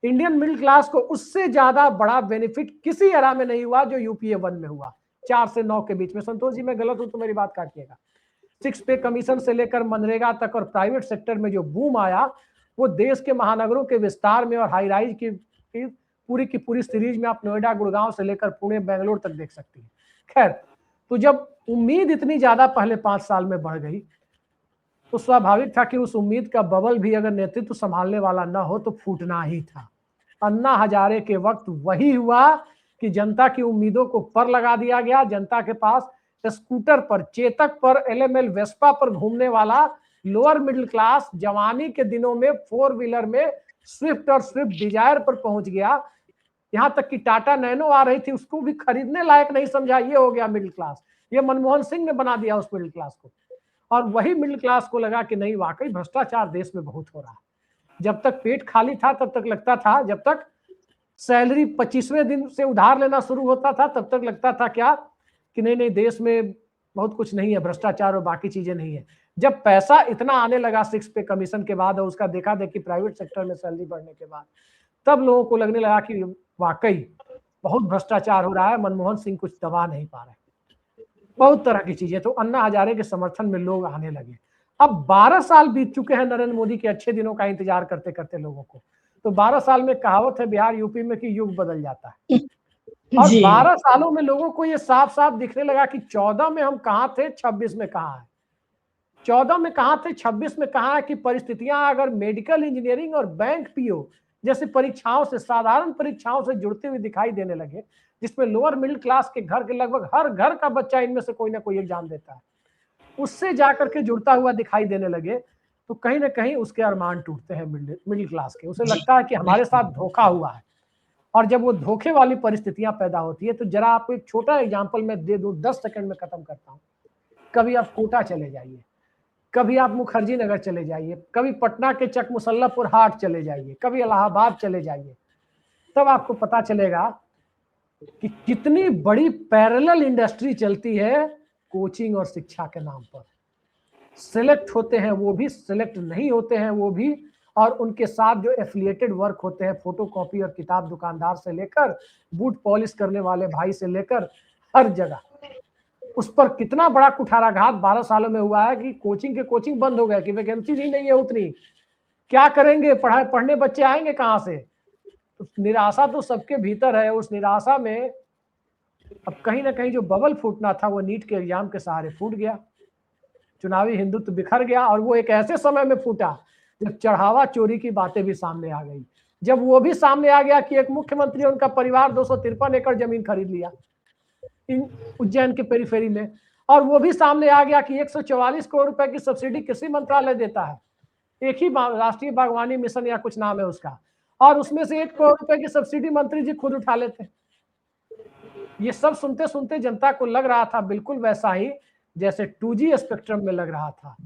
इंडियन मिडिल क्लास को उससे ज्यादा बड़ा बेनिफिट किसी एरा में नहीं हुआ जो यूपीए 1 में हुआ, 4 से 9 के बीच में। संतोष जी, मैं गलत हूं तो मेरी बात काटिएगा। 6 पे कमीशन से लेकर मनरेगा तक और प्राइवेट सेक्टर में जो बूम आया, वो देश के महानगरों के विस्तार में और हाई राइज की पूरी सीरीज में आप नोएडा, गुड़गांव से लेकर पुणे, बेंगलोर तक देख सकती है। खैर, तो जब उम्मीद इतनी ज्यादा पहले 5 साल में बढ़ गई तो स्वाभाविक था कि उस उम्मीद का बबल भी अगर नेतृत्व संभालने वाला न हो तो फूटना ही था। अन्ना हजारे के वक्त वही हुआ कि जनता की उम्मीदों को पर लगा दिया गया। जनता के पास स्कूटर पर, चेतक पर, एलएमएल वेस्पा पर घूमने वाला लोअर मिडिल क्लास जवानी के दिनों में 4 व्हीलर में स्विफ्ट और स्विफ्ट डिजायर पर पहुंच गया। यहां तक कि टाटा नैनो आ रही थी, उसको भी खरीदने लायक नहीं समझा। ये हो गया मिडिल क्लास। ये मनमोहन सिंह ने बना दिया उस मिडिल क्लास को। और वही मिडिल क्लास को लगा कि नहीं, वाकई भ्रष्टाचार देश में बहुत हो रहा है। जब तक पेट खाली था तब तक लगता था, जब तक सैलरी 25वें दिन से उधार लेना शुरू होता था तब तक लगता था क्या कि नहीं देश में बहुत कुछ नहीं है, भ्रष्टाचार और बाकी चीजें नहीं है। जब पैसा इतना आने लगा 6 पे कमीशन के बाद और उसका देखा देखी प्राइवेट सेक्टर में सैलरी बढ़ने के बाद, तब लोगों को लगने लगा कि वाकई बहुत भ्रष्टाचार हो रहा है, मनमोहन सिंह कुछ दबा नहीं पा रहे, बहुत तरह की चीजें। तो अन्ना हजारे के समर्थन में लोग आने लगे। अब 12 साल बीत चुके हैं नरेंद्र मोदी के अच्छे दिनों का इंतजार करते करते लोगों को। तो 12 साल में कहावत है बिहार यूपी में कि युग बदल जाता है, और 12 सालों में लोगों को ये साफ साफ दिखने लगा कि 14 में हम कहाँ थे, 26 में कहाँ है। 14 में कहाँ थे, 26 में कहाँ है कि परिस्थितियां अगर मेडिकल इंजीनियरिंग और बैंक पीओ जैसी परीक्षाओं से, साधारण परीक्षाओं से जुड़ते हुए दिखाई देने लगे, जिसमें लोअर मिडिल क्लास के घर के लगभग हर घर का बच्चा इनमें से कोई ना कोई एग्जाम देता है, उससे जाकर के जुड़ता हुआ दिखाई देने लगे, तो कहीं ना कहीं उसके अरमान टूटते हैं मिडिल क्लास के। उसे लगता है कि हमारे साथ धोखा हुआ है। और जब वो धोखे वाली परिस्थितियां पैदा होती है, तो जरा आपको एक छोटा एग्जाम्पल मैं दे दूं, 10 सेकंड में खत्म करता हूं। कभी आप कोटा चले जाइए, कभी आप मुखर्जी नगर चले जाइए, कभी पटना के चक मुसल्लापुर हाट चले जाइए, कभी इलाहाबाद चले जाइए, तब आपको पता चलेगा कि कितनी बड़ी पैरेलल इंडस्ट्री चलती है कोचिंग और शिक्षा के नाम पर। सिलेक्ट होते हैं वो भी, सिलेक्ट नहीं होते हैं वो भी, और उनके साथ जो एफिलिएटेड वर्क होते हैं, फोटोकॉपी और किताब दुकानदार से लेकर बूट पॉलिश करने वाले भाई से लेकर हर जगह, उस पर कितना बड़ा कुठाराघात 12 सालों में हुआ है कि कोचिंग बंद हो गया, कि वैकेंसी ही नहीं है उतनी, क्या करेंगे, पढ़ने बच्चे आएंगे कहाँ से। तो निराशा तो सबके भीतर है। उस निराशा में अब कहीं ना कहीं जो बबल फूटना था वो नीट के एग्जाम के सहारे फूट गया, चुनावी हिंदुत्व बिखर गया, और वो एक ऐसे समय में फूटा जब चढ़ावा चोरी की बातें भी सामने आ गई, जब वो भी सामने आ गया कि एक मुख्यमंत्री और उनका परिवार 253 एकड़ जमीन खरीद लिया उज्जैन के पेरीफेरी में, और वो भी सामने आ गया कि 144 करोड़ रुपए की सब्सिडी कृषि मंत्रालय देता है, एक ही राष्ट्रीय बागवानी मिशन या कुछ नाम है उसका, और उसमें से 1 करोड़ रुपए की सब्सिडी मंत्री जी खुद उठा लेते। ये सब सुनते सुनते जनता को लग रहा था बिल्कुल वैसा ही जैसे 2G स्पेक्ट्रम में लग रहा था,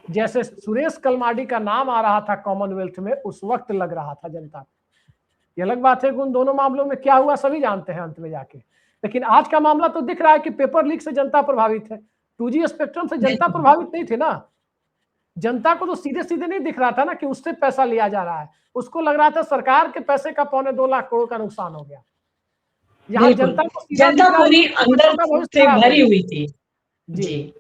जैसे सुरेश कलमाडी का नाम आ रहा था कॉमनवेल्थ में, उस वक्त लग रहा था जनता को। ये अलग बात है कि उन दोनों मामलों में क्या हुआ सभी जानते हैं अंत में जाके, लेकिन आज का मामला तो दिख रहा है कि पेपर लीक से जनता प्रभावित है, 2G स्पेक्ट्रम से जनता प्रभावित नहीं थी ना। जनता को तो सीधे सीधे नहीं दिख रहा था ना कि उससे पैसा लिया जा रहा है, उसको लग रहा था सरकार के पैसे का 2.25 लाख करोड़ का नुकसान हो गया। यहाँ जनता को जनता पूरी अंदर से भरी हुई थी जी।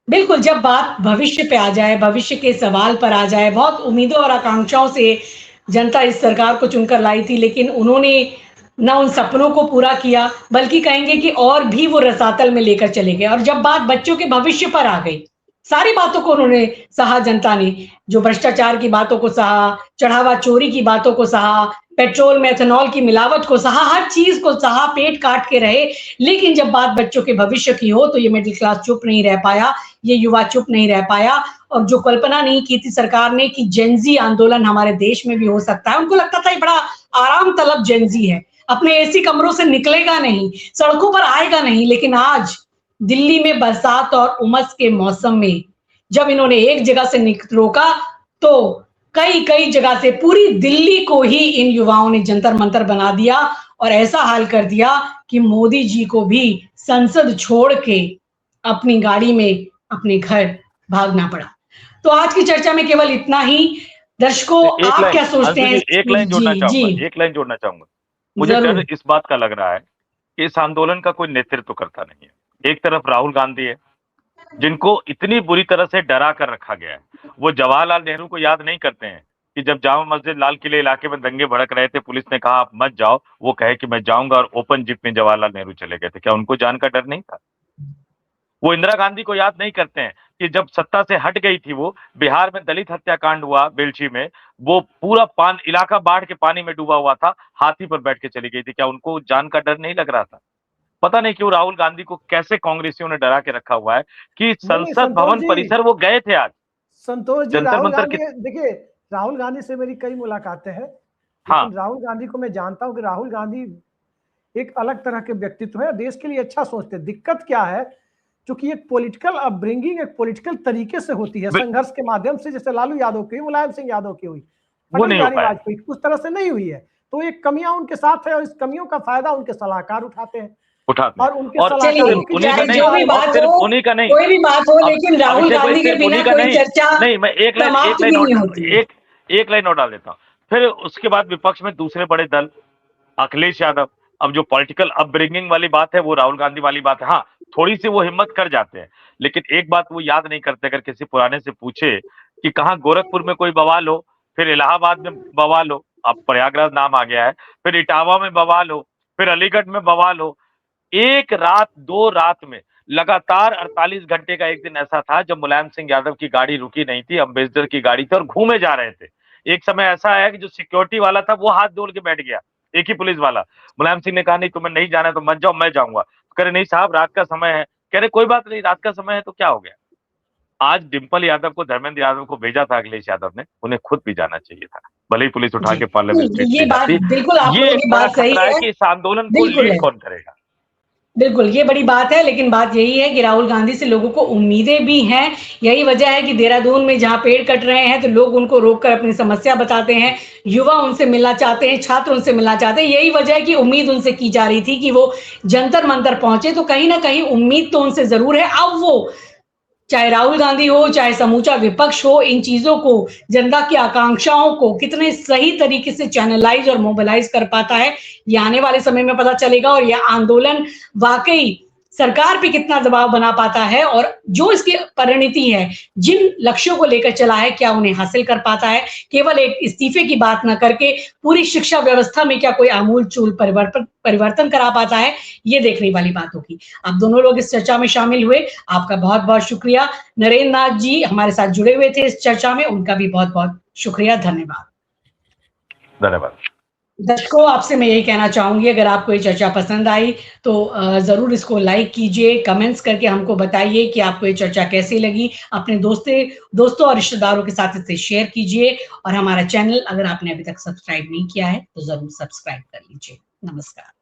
बिल्कुल, जब बात भविष्य पे आ जाए, भविष्य के सवाल पर आ जाए, बहुत उम्मीदों और आकांक्षाओं से जनता इस सरकार को चुनकर लाई थी, लेकिन उन्होंने ना उन सपनों को पूरा किया, बल्कि कहेंगे कि और भी वो रसातल में लेकर चले गए। और जब बात बच्चों के भविष्य पर आ गई, सारी बातों को उन्होंने सहा, जनता ने जो भ्रष्टाचार की बातों को सहा, चढ़ावा चोरी की बातों को सहा, पेट्रोल में एथेनॉल की मिलावट को सहा, हर चीज को सहा, पेट काट के रहे। लेकिन जब बात बच्चों के भविष्य की हो तो ये मिडिल क्लास चुप नहीं रह पाया, ये युवा चुप नहीं रह पाया। और जो कल्पना नहीं की थी सरकार ने कि जेनजी आंदोलन हमारे देश में भी हो सकता है, उनको लगता था ये बड़ा आराम तलब जेनजी है, अपने एसी कमरों से निकलेगा नहीं, सड़कों पर आएगा नहीं। लेकिन आज दिल्ली में बरसात और उमस के मौसम में जब इन्होंने एक जगह से रोका तो कई जगह से पूरी दिल्ली को ही इन युवाओं ने जंतर मंतर बना दिया, और ऐसा हाल कर दिया कि मोदी जी को भी संसद छोड़ के अपनी गाड़ी में अपने घर भागना पड़ा। तो आज की चर्चा में केवल इतना ही। दर्शकों, आप क्या सोचते हैं? एक लाइन जोड़ना चाहूंगा। मुझे डर इस बात का लग रहा है कि इस आंदोलन का कोई नेतृत्व करता नहीं है। एक तरफ राहुल गांधी है जिनको इतनी बुरी तरह से डरा कर रखा गया है। वो जवाहरलाल नेहरू को याद नहीं करते हैं कि जब जामा मस्जिद लाल किले इलाके में दंगे भड़क रहे थे, पुलिस ने कहा आप मत जाओ, वो कहे कि मैं जाऊंगा, और ओपन जिप में जवाहरलाल नेहरू चले गए थे। क्या उनको जान का डर नहीं था? वो इंदिरा गांधी को याद नहीं करते हैं कि जब सत्ता से हट गई थी, वो बिहार में दलित हत्याकांड हुआ बेलछी में, वो पूरा इलाका बाढ़ के पानी में डूबा हुआ था, हाथी पर बैठ के चली गई थी। क्या उनको जान का डर नहीं लग रहा था? पता नहीं क्यों राहुल गांधी को कैसे कांग्रेसियों ने डरा के रखा हुआ है कि संसद भवन परिसर वो गए थे आज। संतोष जी, राहुल गांधी, देखिए राहुल गांधी से मेरी कई मुलाकातें हैं, हाँ, राहुल गांधी को मैं जानता हूं कि राहुल गांधी एक अलग तरह के व्यक्तित्व है, देश के लिए अच्छा सोचते हैं। दिक्कत क्या है, क्योंकि एक पॉलिटिकल अपब्रिंगिंग एक पॉलिटिकल तरीके से होती है, संघर्ष के माध्यम से, जैसे लालू यादव की, मुलायम सिंह यादव की हुई, वो नहीं हो पाया, वाजपेयी उस तरह से नहीं हुई है। तो एक कमियां उनके साथ है, और इस कमियों का फायदा उनके सलाहकार उठाते हैं, और उनके कोई भी बात हो, लेकिन राहुल गांधी के बिना कोई चर्चा नहीं। मैं एक लाइन और डाल देता हूँ। फिर उसके बाद विपक्ष में दूसरे बड़े दल अखिलेश यादव। अब जो पॉलिटिकल अपब्रिंगिंग वाली बात है वो राहुल गांधी वाली बात है। हाँ, थोड़ी सी वो हिम्मत कर जाते हैं, लेकिन एक बात वो याद नहीं करते। अगर किसी पुराने से पूछे कि कहाँ गोरखपुर में कोई बवाल हो, फिर इलाहाबाद में बवाल हो, अब प्रयागराज नाम आ गया है, फिर इटावा में बवाल हो, फिर अलीगढ़ में बवाल हो, एक रात दो रात में लगातार 48 घंटे का एक दिन ऐसा था जब मुलायम सिंह यादव की गाड़ी रुकी नहीं थी, अम्बेसडर की गाड़ी थी और घूमे जा रहे थे। एक समय ऐसा है कि जो सिक्योरिटी वाला था वो हाथ जोड़ के बैठ गया, एक ही पुलिस वाला। मुलायम सिंह ने कहा नहीं तुम्हें नहीं जाना है तो मत जाओ, मैं जाऊंगा। कह रहे नहीं साहब रात का समय है। कह रहे कोई बात नहीं, रात का समय है तो क्या हो गया। आज डिम्पल यादव को, धर्मेंद्र यादव को भेजा था अखिलेश यादव ने, उन्हें खुद भी जाना चाहिए था, भले ही पुलिस उठा के पार्लियामेंट। ये बात बिल्कुल आपकी बात सही है कि इस आंदोलन को लीड कौन करेगा। बिल्कुल, ये बड़ी बात है, लेकिन बात यही है कि राहुल गांधी से लोगों को उम्मीदें भी हैं। यही वजह है कि देहरादून में जहां पेड़ कट रहे हैं तो लोग उनको रोककर अपनी समस्या बताते हैं, युवा उनसे मिलना चाहते हैं, छात्र उनसे मिलना चाहते हैं। यही वजह है कि उम्मीद उनसे की जा रही थी कि वो जंतर मंतर पहुंचे, तो कहीं ना कहीं उम्मीद तो उनसे जरूर है। अब वो चाहे राहुल गांधी हो, चाहे समूचा विपक्ष हो, इन चीजों को, जनता की आकांक्षाओं को कितने सही तरीके से चैनलाइज और मोबिलाइज कर पाता है, ये आने वाले समय में पता चलेगा। और यह आंदोलन वाकई सरकार पे कितना दबाव बना पाता है और जो इसकी परिणति है, जिन लक्ष्यों को लेकर चला है, क्या उन्हें हासिल कर पाता है। केवल एक इस्तीफे की बात न करके पूरी शिक्षा व्यवस्था में क्या कोई आमूल-चूल परिवर्तन करा पाता है, ये देखने वाली बात होगी। आप दोनों लोग इस चर्चा में शामिल हुए, आपका बहुत-बहुत शुक्रिया। नरेंद्र नाथ जी हमारे साथ जुड़े हुए थे इस चर्चा में, उनका भी बहुत-बहुत शुक्रिया, धन्यवाद। धन्यवाद। दर्शकों, आपसे मैं यही कहना चाहूंगी, अगर आपको ये चर्चा पसंद आई तो जरूर इसको लाइक कीजिए, कमेंट्स करके हमको बताइए कि आपको ये चर्चा कैसी लगी। अपने दोस्तों और रिश्तेदारों के साथ इसे शेयर कीजिए और हमारा चैनल अगर आपने अभी तक सब्सक्राइब नहीं किया है तो जरूर सब्सक्राइब कर लीजिए। नमस्कार।